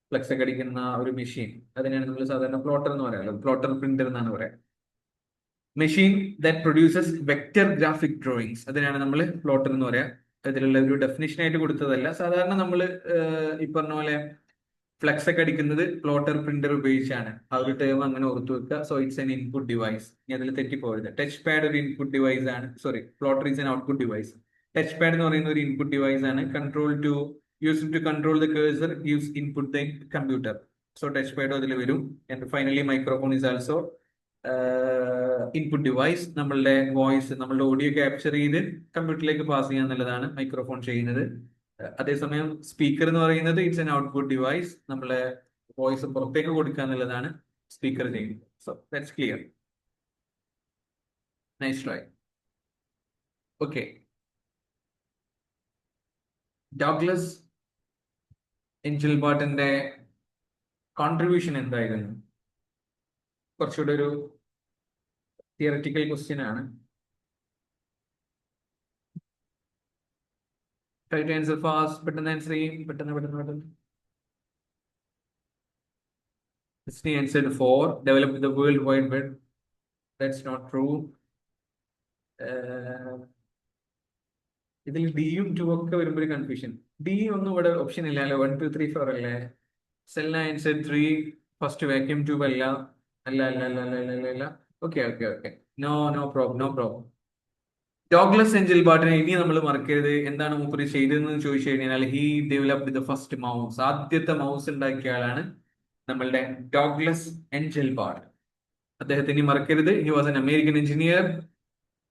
S1: ഫ്ലെക്സ് ഒക്കെ അടിക്കുന്ന ഒരു മെഷീൻ, അതിനാണ് നമ്മൾ സാധാരണ പ്ലോട്ടർ എന്ന് പറയാം. പ്ലോട്ടർ പ്രിന്റർ എന്നാണ് പറയാം. Machine that produces vector graphic drawings, അതിനാണ് നമ്മൾ പ്ലോട്ടർ എന്ന് പറയാം. ഇതിലുള്ള ഒരു ഡെഫിനേഷൻ ആയിട്ട് കൊടുത്തതല്ല. സാധാരണ നമ്മൾ ഈ പറഞ്ഞ പോലെ ഫ്ലെക്സ് ഒക്കെ അടിക്കുന്നത് പ്ലോട്ടർ പ്രിന്റർ ഉപയോഗിച്ചാണ്. ആ ഒരു ടേം അങ്ങനെ ഓർത്തു വെക്കുക. So it's an input device. ഇനി അതിൽ തെറ്റിപ്പോകരുത്. ടച്ച് പാഡ് ഒരു ഇൻപുട്ട് ഡിവൈസ് ആണ്. Sorry, plotter is an output device. Touch pad എന്ന് പറയുന്ന ഒരു ഇൻപുട്ട് ഡിവൈസ് ആണ്. Use to control the cursor use input the computer. So touch pad അതിൽ വരും. And finally microphone is also input device. നമ്മളുടെ voice, നമ്മളുടെ audio capture ചെയ്ത് കമ്പ്യൂട്ടറിലേക്ക് പാസ് ചെയ്യുക എന്നുള്ളതാണ് മൈക്രോഫോൺ ചെയ്യുന്നത്. അതേസമയം സ്പീക്കർ എന്ന് പറയുന്നത് ഇറ്റ്സ് എൻ ഔട്ട്പുട്ട് ഡിവൈസ്. നമ്മളെ വോയിസ് പുറത്തേക്ക് കൊടുക്കുക എന്നുള്ളതാണ് സ്പീക്കർ ചെയ്യുന്നത്. So that's clear. Nice try. Okay, Douglas എൻജിൽബർട്ടിന്റെ കോൺട്രിബ്യൂഷൻ എന്തായിരുന്നു? കുറച്ചുകൂടെ ഒരു തിയററ്റിക്കൽ ക്വസ്റ്റ്യൻ ആണ്. Try to answer fast. പെട്ടെന്ന് ആൻസർ ചെയ്യും. പെട്ടെന്ന്. Disney answered 4. Develop the World Wide Web. That's not true. ഇതിൽ ഡിയും 2 ഒക്കെ വരുമ്പോൾ ഒരു കൺഫ്യൂഷൻ. ഡി ഒന്നും ഇവിടെ ഓപ്ഷൻ ഇല്ലല്ലോ. 1 2 3 4 അല്ലേ? Selna answer 3. First vacuum tube അല്ല. അല്ല. ഓക്കെ. No problem. ഡോഗ്ലസ് എഞ്ചിൽബാർട്ടിനെ ഇനി നമ്മൾ മറക്കരുത്. എന്താണ് മൂപ്പര് ചെയ്തതെന്ന് ചോദിച്ചു കഴിഞ്ഞാൽ he developed the first mouse. ആദ്യത്തെ മൗസ് ഉണ്ടാക്കിയ ആളാണ് നമ്മളുടെ ഡോഗ്ലസ് എഞ്ചിൽബാർട്ട്. അദ്ദേഹത്തെ ഇനി മറക്കരുത്. He was an American engineer.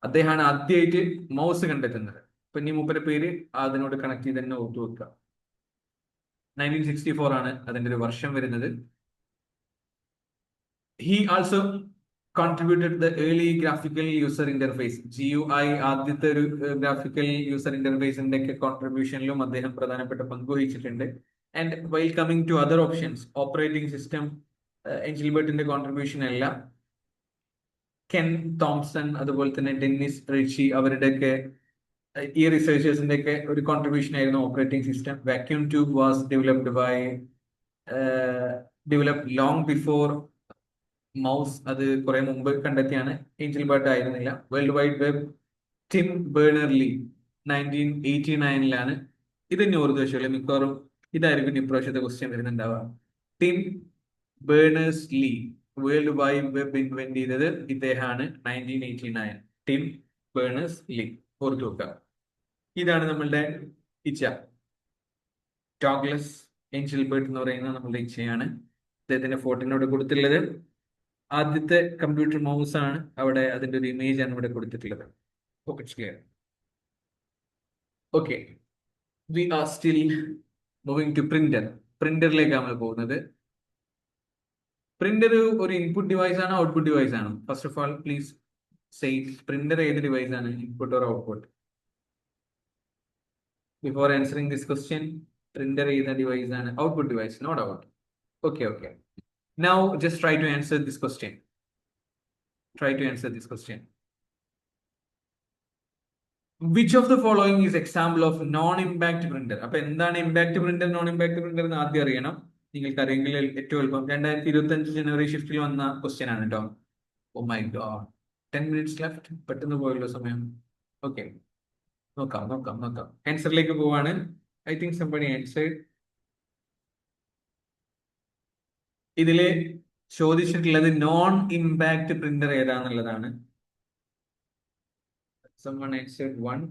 S1: അദ്ദേഹമാണ് ആദ്യമായിട്ട് മൗസ് കണ്ടെത്തുന്നത്. അപ്പൊ ഇനി മൂപ്പരുടെ പേര് അതിനോട് കണക്ട് ചെയ്ത് തന്നെ ഓർത്തു വെക്കുക. 1964 ആണ് അതിന്റെ ഒരു വർഷം വരുന്നത്. He also contributed the early graphical user interface, GUI, ആദ്യത്തെ ഒരു ഗ്രാഫിക്കൽ യൂസർ ഇന്റർഫേസിന്റെ ഒക്കെ കോൺട്രിബ്യൂഷനിലും അദ്ദേഹം പ്രധാനപ്പെട്ട പങ്ക് വഹിച്ചിട്ടുണ്ട്. And while coming to other options, operating system എൻജിൽബർട്ടിന്റെ കോൺട്രിബ്യൂഷൻ അല്ല. കെൻ തോംസൺ, അതുപോലെ തന്നെ ഡെന്നിസ് റിച്ചി, അവരുടെയൊക്കെ ഈ റിസർച്ചേഴ്സിന്റെ ഒക്കെ ഒരു കോൺട്രിബ്യൂഷൻ ആയിരുന്നു operating system. Vacuum tube was developed long before mouse. അത് കുറെ മുമ്പ് കണ്ടെത്തിയാണ്, എഞ്ചിൽബർട്ട് ആയിരുന്നില്ല. World wide web Tim Berners-Lee 1989 ഇത് തന്നെ ഓർത്ത് വെച്ചോളൂ. മിക്കവാറും ഇതായിരിക്കും ഇപ്രാവശ്യത്തെ ക്വസ്റ്റ്യൻ വരുന്നുണ്ടാവുക. Tim Berners-Lee world wide web invent ചെയ്തത് ഇദ്ദേഹമാണ് 1989. ടിം ബേണേഴ്സ്-ലീ ഓർത്തു വെക്കുക. ഇതാണ് നമ്മളുടെ ഇച്ച. ഡോഗ്ലസ് എഞ്ചിൽബർട്ട് എന്ന് പറയുന്ന നമ്മളുടെ ഇച്ചയാണ്. അദ്ദേഹത്തിന്റെ ഫോട്ടോനോട് കൊടുത്തിട്ടുള്ളത് ആദ്യത്തെ കമ്പ്യൂട്ടർ മൗസ് ആണ്. അവിടെ അതിന്റെ ഒരു ഇമേജ് ആണ് ഇവിടെ കൊടുത്തിട്ടുള്ളത്. Clear? Okay, we are still moving to printer. പ്രിന്ററിലേക്കാണ് നമ്മൾ പോകുന്നത്. പ്രിന്റർ ഒരു ഇൻപുട്ട് ഡിവൈസ് ആണോ ഔട്ട്പുട്ട് ഡിവൈസ് ആണോ? First of all please say printer ഏത് ഡിവൈസ് ആണ്, input or output? Before answering this question, printer ഏത് ഡിവൈസ് ആണ്? Output device, no doubt. Okay. Now just try to answer this question. Which of the following is example of non-impact printer? അപ്പൊ എന്താണ് impact printer, non impact printer എന്ന് ആദ്യം അറിയണം. നിങ്ങൾക്ക് അറിയെങ്കിൽ ഏറ്റവും എളുപ്പം 2025 ജനുവരി ഷിഫ്റ്റിൽ വന്ന ക്വസ്റ്റ്യൻ ആണ് കേട്ടോ. Oh my god, 10 minutes left. പെട്ടെന്ന് പോയല്ലോ സമയം. ഓക്കെ, നോക്കാം. ആൻസറിലേക്ക് പോവാണ്. I think somebody answered. ഇതില് ചോദിച്ചിട്ടുള്ളത് നോൺ ഇമ്പാക്ട് പ്രിന്റർ ഏതാന്നുള്ളതാണ്. Someone answered 1.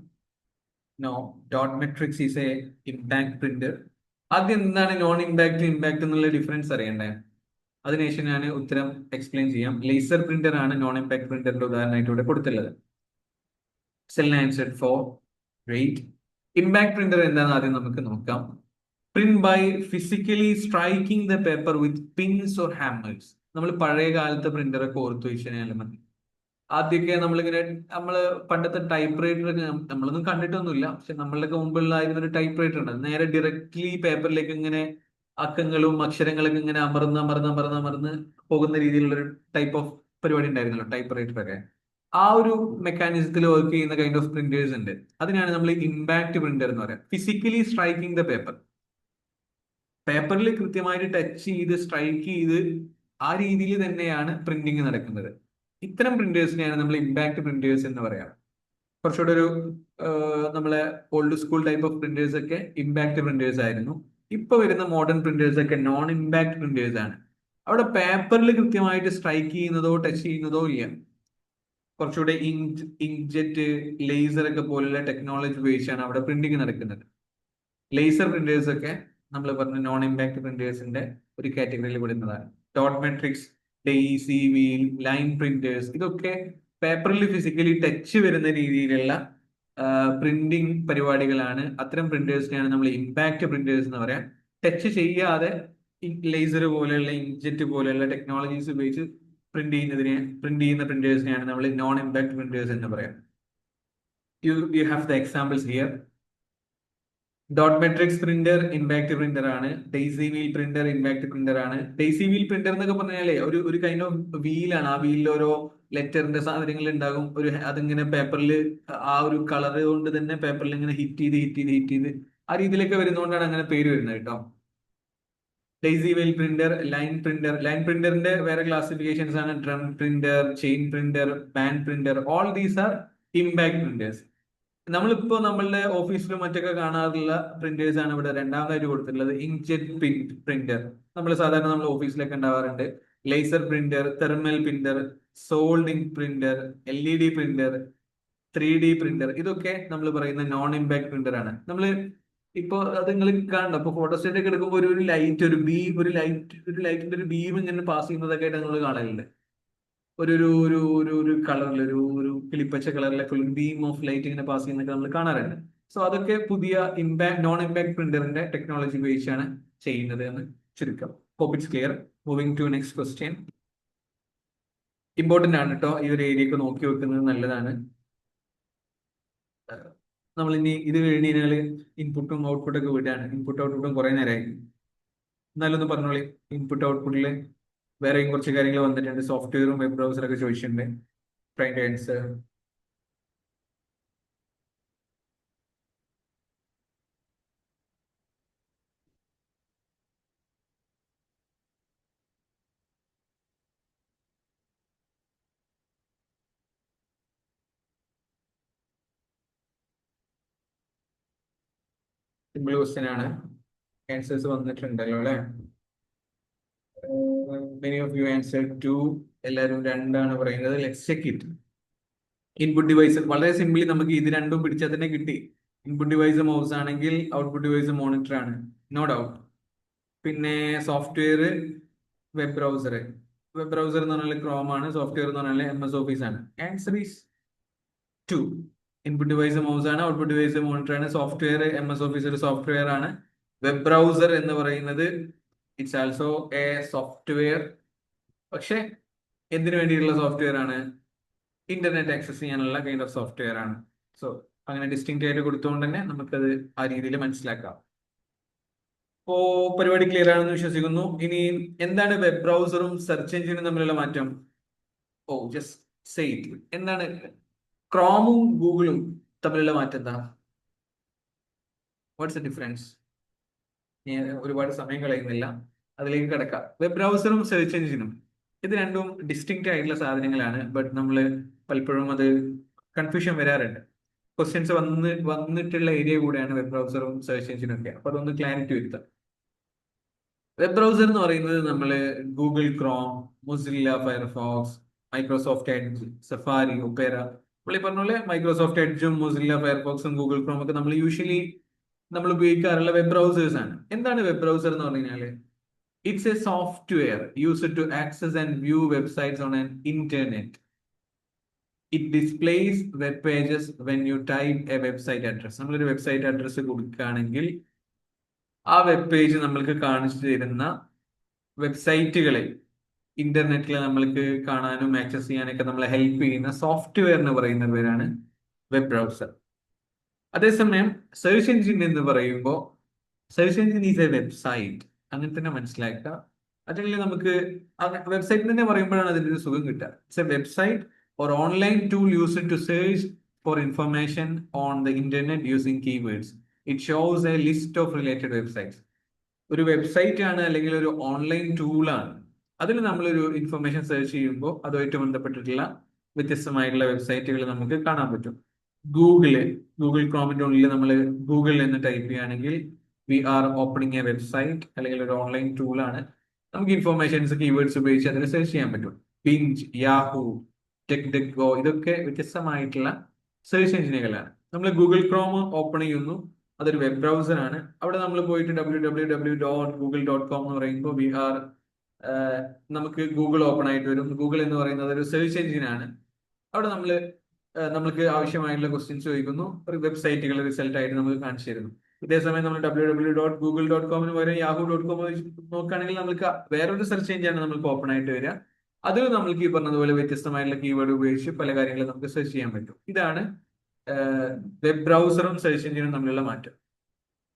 S1: No, dot matrix is a impact printer. ആദ്യം എന്താണ് നോൺ ഇമ്പാക്ട് ഇമ്പാക്ട് എന്നുള്ള ഡിഫറൻസ് അറിയണ്ടേ? അതിനുശേഷം ഞാൻ ഉത്തരം എക്സ്പ്ലെയിൻ ചെയ്യാം. ലേസർ പ്രിന്റർ ആണ് നോൺ ഇമ്പാക്ട് പ്രിന്ററിന്റെ ഉദാഹരണമായിട്ട് ഇവിടെ കൊടുത്തുള്ളത്. സെൽ ആൻസർഡ് 4. ഗ്രേറ്റ്. ഇമ്പാക്ട് പ്രിന്റർ എന്താണെന്ന് ആദ്യം നമുക്ക് നോക്കാം. Print by physically striking the paper with pins or hammers. നമ്മൾ പഴയ കാലത്തെ പ്രിന്ററൊക്കെ ഓർത്തു വെച്ചാൽ മതി. ആദ്യമൊക്കെ നമ്മള് പണ്ടത്തെ ടൈപ്പ് റൈറ്റർ നമ്മളൊന്നും കണ്ടിട്ടൊന്നുമില്ല, പക്ഷെ നമ്മളുടെ മുമ്പുള്ളായിരുന്ന ഒരു ടൈപ്പ് റൈറ്റർ ഉണ്ട്. നേരെ ഡയറക്ട്ലി പേപ്പറിലേക്ക് ഇങ്ങനെ അക്കങ്ങളും അക്ഷരങ്ങളൊക്കെ ഇങ്ങനെ അമർന്ന് പോകുന്ന രീതിയിലുള്ള ഒരു ടൈപ്പ് ഓഫ് പരിപാടി ഉണ്ടായിരുന്നല്ലോ ടൈപ്പ് റൈറ്റർ ഒക്കെ. ആ ഒരു മെക്കാനിസത്തിൽ വർക്ക് ചെയ്യുന്ന കൈൻഡ് ഓഫ് പ്രിന്റേഴ്സ് ഉണ്ട്. അതിനാണ് നമ്മൾ ഇമ്പാക്ട് പ്രിന്റർ എന്ന് പറയാം. ഫിസിക്കലി സ്ട്രൈക്കിംഗ് ദ പേപ്പർ, പേപ്പറിൽ കൃത്യമായിട്ട് ടച്ച് ചെയ്ത് സ്ട്രൈക്ക് ചെയ്ത് ആ രീതിയിൽ തന്നെയാണ് പ്രിന്റിങ് നടക്കുന്നത്. ഇത്തരം പ്രിന്റേഴ്സിനെയാണ് നമ്മൾ ഇമ്പാക്ട് പ്രിന്റേഴ്സ് എന്ന് പറയാം. കുറച്ചുകൂടെ ഒരു നമ്മളെ old school type of printers ഒക്കെ ഇമ്പാക്ട് പ്രിന്റേഴ്സ് ആയിരുന്നു. ഇപ്പൊ വരുന്ന മോഡേൺ പ്രിന്റേഴ്സ് ഒക്കെ നോൺ ഇമ്പാക്ട് പ്രിന്റേഴ്സ് ആണ്. അവിടെ പേപ്പറിൽ കൃത്യമായിട്ട് സ്ട്രൈക്ക് ചെയ്യുന്നതോ ടച്ച് ചെയ്യുന്നതോ ഇല്ല. കുറച്ചുകൂടെ ഇങ്ക്ജെറ്റ്, ലേസർ ഒക്കെ പോലുള്ള ടെക്നോളജി ഉപയോഗിച്ചാണ് അവിടെ പ്രിന്റിങ് നടക്കുന്നത്. ലേസർ പ്രിന്റേഴ്സ് ഒക്കെ നമ്മൾ പറഞ്ഞ നോൺ ഇമ്പാക്ട് പ്രിന്റേഴ്സിന്റെ ഒരു കാറ്റഗറിയിൽ പെടുന്നതാണ്. Dot matrix, daisy wheel, line printers, ഇതൊക്കെ പേപ്പറിൽ ഫിസിക്കലി ടച്ച് വരുന്ന രീതിയിലുള്ള പ്രിന്റിംഗ് പരിപാടികളാണ്. അത്തരം പ്രിന്റേഴ്സിനെയാണ് നമ്മൾ ഇമ്പാക്ട് പ്രിന്റേഴ്സ് എന്ന് പറയാം. ടച്ച് ചെയ്യാതെ ലേസർ പോലെയുള്ള ഇങ്ക്ജെറ്റ് പോലെയുള്ള ടെക്നോളജീസ് ഉപയോഗിച്ച് പ്രിന്റ് ചെയ്യുന്ന പ്രിന്റേഴ്സിനെയാണ് നമ്മൾ നോൺ ഇമ്പാക്ട് പ്രിന്റേഴ്സ് എന്ന് പറയാം. You have the examples here. Dot matrix printer impact printer ആണ്. Daisy wheel printer impact printer ആണ്. ഡെയ്സി വീൽ പ്രിന്റർ എന്നൊക്കെ പറഞ്ഞാലേ ഒരു കൈൻഡ് ഓഫ് വീലാണ്. ആ വീലിൽ ഓരോ ലെറ്ററിന്റെ സാധനങ്ങൾ ഉണ്ടാകും. അതിങ്ങനെ പേപ്പറിൽ ആ ഒരു കളർ കൊണ്ട് തന്നെ പേപ്പറിൽ ഇങ്ങനെ ഹിറ്റ് ചെയ്ത് ആ രീതിയിലൊക്കെ വരുന്നതുകൊണ്ടാണ് അങ്ങനെ പേര് വരുന്നത് കേട്ടോ. ഡെയ്സി വീൽ പ്രിന്റർ, ലൈൻ പ്രിന്ററിന്റെ വേറെ ക്ലാസിഫിക്കേഷൻസ് ആണ്. Drum printer, chain printer, pan printer, all these are impact printers. നമ്മളിപ്പോ നമ്മളുടെ ഓഫീസിലും മറ്റൊക്കെ കാണാറുള്ള പ്രിന്റേഴ്സ് ആണ് ഇവിടെ രണ്ടാമതായിട്ട് കൊടുത്തിട്ടുള്ളത്. ഇങ്ക്ജെറ്റ് പ്രിന്റർ നമ്മൾ സാധാരണ നമ്മൾ ഓഫീസിലൊക്കെ ഉണ്ടാവാറുണ്ട്. Laser printer, thermal printer, solid ink printer, LED printer, 3D printer, ഇതൊക്കെ നമ്മൾ പറയുന്ന നോൺ ഇമ്പാക്ട് പ്രിന്റർ ആണ്. നമ്മൾ ഇപ്പൊ അത് നിങ്ങൾ കാണണ്ട, ഇപ്പൊ ഫോട്ടോസ്റ്റാറ്റ് ഒക്കെ എടുക്കുമ്പോൾ ഒരു ലൈറ്റ്, ഒരു ലൈറ്റിന്റെ ഒരു ബീം ഇങ്ങനെ പാസ് ചെയ്യുന്നതൊക്കെ ആയിട്ട് നിങ്ങൾ കാണലുണ്ട്. ഒരു കളറിൽ ഒരു കിളിപ്പച്ച കളറിലൊക്കെ ഒരു ബീം ഓഫ് ലൈറ്റ് ഇങ്ങനെ പാസ് ചെയ്യുന്നൊക്കെ നമ്മൾ കാണാറുണ്ട്. സോ അതൊക്കെ പുതിയ നോൺ ഇമ്പാക്ട് പ്രിന്ററിന്റെ ടെക്നോളജി ഉപയോഗിച്ചാണ് ചെയ്യുന്നത് എന്ന് ചുരുക്കം. Hope it's clear. Moving to next question. Important ആണ് കേട്ടോ, ഈ ഒരു ഏരിയ ഒക്കെ നോക്കി വെക്കുന്നത് നല്ലതാണ്. നമ്മൾ ഇനി ഇത് കഴിഞ്ഞ് കഴിഞ്ഞാൽ ഇൻപുട്ടും ഔട്ട്പുട്ടും ഒക്കെ വിടുകയാണ്. ഇൻപുട്ട് ഔട്ട്പുട്ടും കുറെ നേരമായി. എന്നാലും ഒന്ന് പറഞ്ഞോളി, ഇൻപുട്ട് ഔട്ട്പുട്ടിൽ വേറെയും കുറച്ച് കാര്യങ്ങൾ വന്നിട്ടുണ്ട്. സോഫ്റ്റ്വെയറും വെബ് ബ്രൗസറൊക്കെ ചോദിച്ചിട്ടുണ്ട്. Try to answer. Simple question ആണ്. ആൻസേഴ്സ് വന്നിട്ടുണ്ടല്ലോ അല്ലെ? Many of you answer two. എല്ലാവരും രണ്ടാണ് പറയുന്നത്. Let's check it. Input device വളരെ സിമ്പിളി നമുക്ക് ഇത് രണ്ടും പിടിച്ചാൽ തന്നെ കിട്ടി. ഇൻപുട്ട് ഡിവൈസ് മൗസ് ആണെങ്കിൽ ഔട്ട്പുട്ട് ഡിവൈസ് മോണിറ്റർ ആണ്, നോ ഡൗട്ട്. പിന്നെ software web browser. Web browser എന്ന് പറഞ്ഞാൽ ക്രോം ആണ്. സോഫ്റ്റ്വെയർ എന്ന് പറഞ്ഞാൽ MS ഓഫീസ് ആണ്. Answer is 2. Input device mouse ആണ്, ഔട്ട്പുട്ട് ഡിവൈസ് മോണിറ്റർ ആണ്. സോഫ്റ്റ്വെയർ MS ഓഫീസ് ഒരു സോഫ്റ്റ്വെയർ ആണ്. വെബ് ബ്രൗസർ എന്ന് പറയുന്നത് ഇറ്റ്സ് ആൾസോ എ സോഫ്റ്റ്വെയർ. പക്ഷെ എന്തിനു വേണ്ടിയിട്ടുള്ള സോഫ്റ്റ്വെയർ ആണ്? ഇന്റർനെറ്റ് ആക്സസ് ചെയ്യാനുള്ള കൈൻഡ് ഓഫ് സോഫ്റ്റ്വെയർ ആണ്. സോ അങ്ങനെ ഡിസ്റ്റിങ്ക്റ്റ് ആയിട്ട് കൊടുത്തുകൊണ്ട് തന്നെ നമുക്കത് ആ രീതിയിൽ മനസ്സിലാക്കാം. ഇപ്പോ പരിപാടി ക്ലിയർ ആണെന്ന് വിശ്വസിക്കുന്നു. ഇനി എന്താണ് വെബ് ബ്രൗസറും സെർച്ച് എഞ്ചിനും തമ്മിലുള്ള മാറ്റം? ഓ ജസ്റ്റ് സേ ഇറ്റ്. എന്താണ് ക്രോമും ഗൂഗിളും തമ്മിലുള്ള മാറ്റം? എന്താ? What's the difference? ഞാൻ ഒരുപാട് സമയം കളയുന്നില്ല, അതിലേക്ക് കിടക്കാം. വെബ് ബ്രൗസറും സെർച്ച് എഞ്ചിനും ഇത് രണ്ടും ഡിസ്റ്റിങ്ക്റ്റ് ആയിട്ടുള്ള സാധനങ്ങളാണ്. ബട്ട് നമ്മൾ പലപ്പോഴും അത് കൺഫ്യൂഷൻ വരാറുണ്ട്. ക്വസ്റ്റ്യൻസ് വന്നിട്ടുള്ള ഏരിയ കൂടെയാണ് വെബ് ബ്രൗസറും സെർച്ച് എഞ്ചിനും ഒക്കെ. അപ്പൊ അതൊന്ന് ക്ലാരിറ്റി വരുത്താം. വെബ് ബ്രൗസർ എന്ന് പറയുന്നത് നമ്മൾ Google Chrome, Mozilla Firefox, Microsoft edge, safari, Opera, നമ്മൾ ഈ പറഞ്ഞ പോലെ മൈക്രോസോഫ്റ്റ് എഡ്ജും മൊസില്ല ഫയർഫോക്സും ഗൂഗിൾ ക്രോം ഒക്കെ നമ്മൾ യൂഷ്വലി നമ്മൾ ഉപയോഗിക്കാറുള്ള വെബ് ബ്രൗസേഴ്സ് ആണ്. എന്താണ് വെബ് ബ്രൗസർ എന്ന് പറഞ്ഞു കഴിഞ്ഞാൽ? It's a software used to access and view websites on an internet. It displays web pages when you type a website address. നമ്മളൊരു website address കൊടുക്കുകയാണെങ്കിൽ ആ വെബ് പേജ് നമ്മൾക്ക് കാണിച്ചു തരുന്ന വെബ്സൈറ്റുകളെ ഇന്റർനെറ്റിൽ നമ്മൾക്ക് കാണാനും ആക്സസ് ചെയ്യാനൊക്കെ നമ്മളെ ഹെൽപ്പ് ചെയ്യുന്ന സോഫ്റ്റ്വെയറിന് പറയുന്ന പേരാണ് വെബ് ബ്രൗസർ. അതേസമയം സെർച്ച് എഞ്ചിൻ എന്ന് പറയുമ്പോൾ search engine is A website, അങ്ങനെ തന്നെ മനസ്സിലാക്കുക. അല്ലെങ്കിൽ നമുക്ക് വെബ്സൈറ്റ് തന്നെ പറയുമ്പോഴാണ് അതിന്റെ ഒരു സുഖം കിട്ടുക. It's a website or online tool used to search for information on the internet using keywords. It shows a list of related websites. ഒരു വെബ്സൈറ്റ് ആണ് അല്ലെങ്കിൽ ഒരു ഓൺലൈൻ ടൂളാണ്. അതിൽ നമ്മളൊരു ഇൻഫർമേഷൻ സെർച്ച് ചെയ്യുമ്പോൾ അതുമായിട്ട് ബന്ധപ്പെട്ടിട്ടുള്ള വ്യത്യസ്തമായിട്ടുള്ള വെബ്സൈറ്റുകൾ നമുക്ക് കാണാൻ പറ്റും. ഗൂഗിൾ ക്രോമിന്റെ ഉള്ളിൽ നമ്മൾ ഗൂഗിൾ എന്ന് ടൈപ്പ് ചെയ്യുകയാണെങ്കിൽ we are opening a website അല്ലെങ്കിൽ ഒരു ഓൺലൈൻ ടൂളാണ്. നമുക്ക് ഇൻഫർമേഷൻസ് കീവേഡ്സ് ഉപയോഗിച്ച് അതിൽ സെർച്ച് ചെയ്യാൻ പറ്റും. ബിഞ്ച്, യാഹൂ, ടെക്ഡെക്കോ ഇതൊക്കെ വ്യത്യസ്തമായിട്ടുള്ള സെർച്ച് എഞ്ചിനുകളാണ്. നമ്മൾ ഗൂഗിൾ ക്രോം ഓപ്പൺ ചെയ്യുന്നു, അതൊരു വെബ് ബ്രൗസർ ആണ്. അവിടെ നമ്മൾ പോയിട്ട് www.google.com എന്ന് പറയുമ്പോൾ നമുക്ക് ഗൂഗിൾ ഓപ്പൺ ആയിട്ട് വരും. ഗൂഗിൾ എന്ന് പറയുന്നത് ഒരു സെർച്ച് എഞ്ചിൻ ആണ്. അവിടെ നമ്മൾക്ക് ആവശ്യമായിട്ടുള്ള ക്വസ്റ്റ്യൻസ് ചോദിക്കുന്നു, ഒരു വെബ്സൈറ്റുകൾ റിസൾട്ട് ആയിട്ട് നമുക്ക് കാണിച്ചു തരുന്നു. ഇതേസമയം നമ്മൾ www.google.com പകരം yahoo.com നോക്കുകയാണെങ്കിൽ നമുക്ക് വേറൊരു സെർച്ച് എഞ്ചിനാണ് നമുക്ക് ഓപ്പൺ ആയിട്ട് വരിക. അതിൽ നമ്മൾക്ക് ഈ പറഞ്ഞതുപോലെ വ്യത്യസ്തമായിട്ടുള്ള കീവേഡ് ഉപയോഗിച്ച് പല കാര്യങ്ങളും നമുക്ക് സെർച്ച് ചെയ്യാൻ പറ്റും. ഇതാണ് വെബ് ബ്രൗസറും സെർച്ച് എഞ്ചിനും തമ്മിലുള്ള മാറ്റം.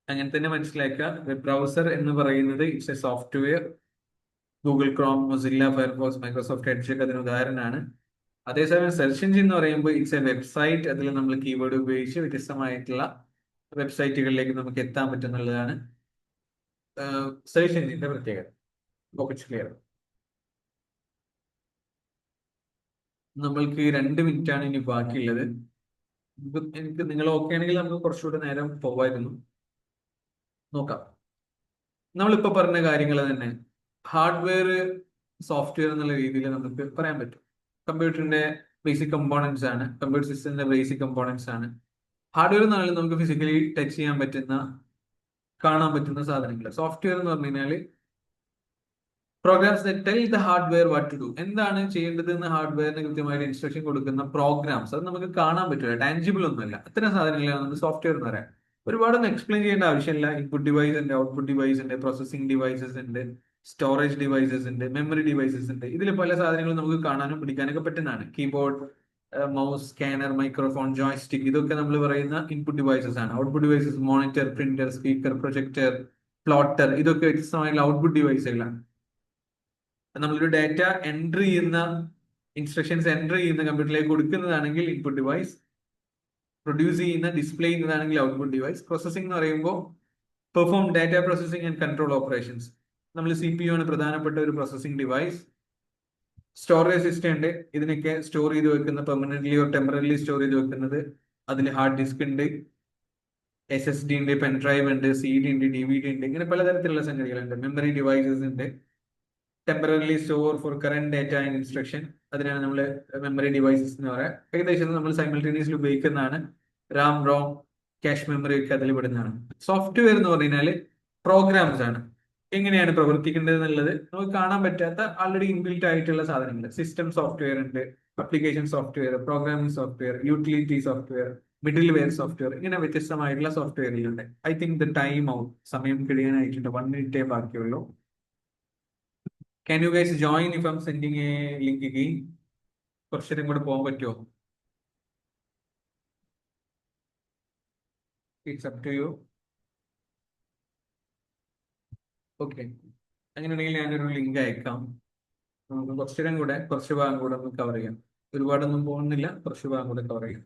S1: അങ്ങനെ തന്നെ മനസ്സിലാക്കുക. വെബ് ബ്രൗസർ എന്ന് പറയുന്നത് it's a software. Google Chrome, Mozilla Firefox, Microsoft edge ഒക്കെ അതിന് ഉദാഹരണമാണ്. അതേസമയം സെർച്ച് എഞ്ചിൻ എന്ന് പറയുമ്പോൾ ഇറ്റ്സ് എ വെബ്സൈറ്റ്. അതിൽ നമ്മൾ കീവേഡ് ഉപയോഗിച്ച് വ്യത്യസ്തമായിട്ടുള്ള വെബ്സൈറ്റുകളിലേക്ക് നമുക്ക് എത്താൻ പറ്റുന്നുള്ളതാണ് സെർച്ച് എഞ്ചിന്റെ പ്രത്യേകത. ക്ലിയർ. നമ്മൾക്ക് 2 മിനിറ്റ് ആണ് ഇനി ബാക്കിയുള്ളത്. എനിക്ക് നിങ്ങൾ ഓക്കെ ആണെങ്കിൽ നമുക്ക് കുറച്ചുകൂടെ നേരം പോവായിരുന്നു. നോക്കാം. നമ്മളിപ്പോ പറഞ്ഞ കാര്യങ്ങൾ തന്നെ ഹാർഡ്വെയർ, സോഫ്റ്റ്വെയർ എന്നുള്ള രീതിയിൽ നമുക്ക് പറയാൻ പറ്റും. കമ്പ്യൂട്ടറിന്റെ ബേസിക് കമ്പോണൻസ് ആണ്, കമ്പ്യൂട്ടർ സിസ്റ്റത്തിന്റെ ബേസിക് കമ്പോണൻസ് ആണ്. ഹാർഡ്വെയർ എന്ന് പറഞ്ഞാൽ നമുക്ക് ഫിസിക്കലി ടച്ച് ചെയ്യാൻ പറ്റുന്ന, കാണാൻ പറ്റുന്ന സാധനങ്ങൾ. സോഫ്റ്റ്വെയർ എന്ന് പറഞ്ഞു കഴിഞ്ഞാൽ programs that tell the hardware what to do, എന്താണ് ചെയ്യേണ്ടത് എന്ന് ഹാർഡ്വെയറിന് കൃത്യമായിട്ട് ഇൻസ്ട്രക്ഷൻ കൊടുക്കുന്ന പ്രോഗ്രാംസ്. അത് നമുക്ക് കാണാൻ പറ്റില്ല, ടാൻജിബിൾ ഒന്നുമല്ല. അത്തരം സാധനങ്ങളാണ് നമ്മൾ സോഫ്റ്റ്വെയർ എന്ന് പറയാം. ഒരുപാടൊന്നും എക്സ്പ്ലെയിൻ ചെയ്യേണ്ട ആവശ്യമില്ല. ഇൻപുട്ട് ഡിവൈസ് ഉണ്ട്, ഔട്ട്പുട്ട് ഡിവൈസ് ഉണ്ട്, പ്രോസസിംഗ് ഡിവൈസസ് ഉണ്ട്, സ്റ്റോറേജ് ഡിവൈസസ് ഉണ്ട്, മെമ്മറി ഡിവൈസസ് ഉണ്ട്. ഇതിൽ പല സാധനങ്ങളും നമുക്ക് കാണാനും പിടിക്കാനൊക്കെ പറ്റുന്നതാണ്. Keyboard, mouse, scanner, microphone, joystick, ഇതൊക്കെ നമ്മൾ പറയുന്ന ഇൻപുട്ട് ഡിവൈസസ് ആണ്. Output devices monitor, printer, speaker, projector, plotter, ഇതൊക്കെ വ്യത്യസ്തമായിട്ടുള്ള ഔട്ട്പുട്ട് ഡിവൈസുകളാണ്. നമ്മളൊരു ഡാറ്റ എൻട്രി ചെയ്യുന്ന, ഇൻസ്ട്രക്ഷൻസ് എൻട്രി ചെയ്യുന്ന കമ്പ്യൂട്ടറിലേക്ക് കൊടുക്കുന്നതാണെങ്കിൽ ഇൻപുട്ട് ഡിവൈസ്, പ്രൊഡ്യൂസ് ചെയ്യുന്ന, ഡിസ്പ്ലേ ചെയ്യുന്നതാണെങ്കിൽ ഔട്ട്പുട്ട് ഡിവൈസ്. പ്രോസസിംഗ് എന്ന് പറയുമ്പോൾ perform data processing and control operations. നമ്മൾ CPU ആണ് പ്രധാനപ്പെട്ട ഒരു പ്രോസസിംഗ് ഡിവൈസ്. സ്റ്റോറേജ് സിസ്റ്റം ഉണ്ട്, ഇതിനൊക്കെ സ്റ്റോർ ചെയ്ത് വെക്കുന്ന, പെർമനന്റ്ലി ഓർ ടെമ്പററിലി സ്റ്റോർ ചെയ്ത് വെക്കുന്നത്. അതിൽ ഹാർഡ് ഡിസ്ക് ഉണ്ട്, SSD ഉണ്ട്, പെൻഡ്രൈവ് ഉണ്ട്, CD ഉണ്ട്, DVD ഉണ്ട്, ഇങ്ങനെ പലതരത്തിലുള്ള സംഗതികളുണ്ട്. മെമ്മറി ഡിവൈസസ് ഉണ്ട്, temporarily store four current data and instruction, അതിനാണ് നമ്മൾ മെമ്മറി ഡിവൈസസ് എന്ന് പറയാം. ഏകദേശം നമ്മൾ സൈമൾട്ടേനിയസ്ലി ഉപയോഗിക്കുന്നതാണ്. റാം, റോം, ക്യാഷ് മെമ്മറി ഒക്കെ അതിൽ പെടുന്നതാണ്. സോഫ്റ്റ്വെയർ എന്ന് പറഞ്ഞാൽ പ്രോഗ്രാംസ് ആണ്. എങ്ങനെയാണ് പ്രവർത്തിക്കേണ്ടത് എന്നുള്ളത് നമുക്ക് കാണാൻ പറ്റാത്ത ആൾറെഡി ഇൻബിൽറ്റ് ആയിട്ടുള്ള സാധനങ്ങൾ. സിസ്റ്റം സോഫ്റ്റ്വെയർ ഉണ്ട്, application software, programming software, utility software, middleware software, ഇങ്ങനെ വ്യത്യസ്തമായിട്ടുള്ള സോഫ്റ്റ്വെയറുകളുണ്ട്. I think the time out, സമയം കഴിയാനായിട്ടുണ്ട്. 1 minute ബാക്കിയുള്ളൂ. Can you guys join if I'm sending a link again? കുറച്ചേരം കൂടെ പോകാൻ പറ്റുമോ? It's up to you. Okay, അങ്ങനെയാണെങ്കിൽ ഞാനൊരു ലിങ്ക് അയക്കാം. നമുക്ക് കുറച്ചേരം കൂടെ, കുറച്ച് ഭാഗം കൂടെ ഒന്ന് കവർ ചെയ്യാം. ഒരുപാടൊന്നും പോകുന്നില്ല, കുറച്ച് ഭാഗം കൂടെ കവർ ചെയ്യാം.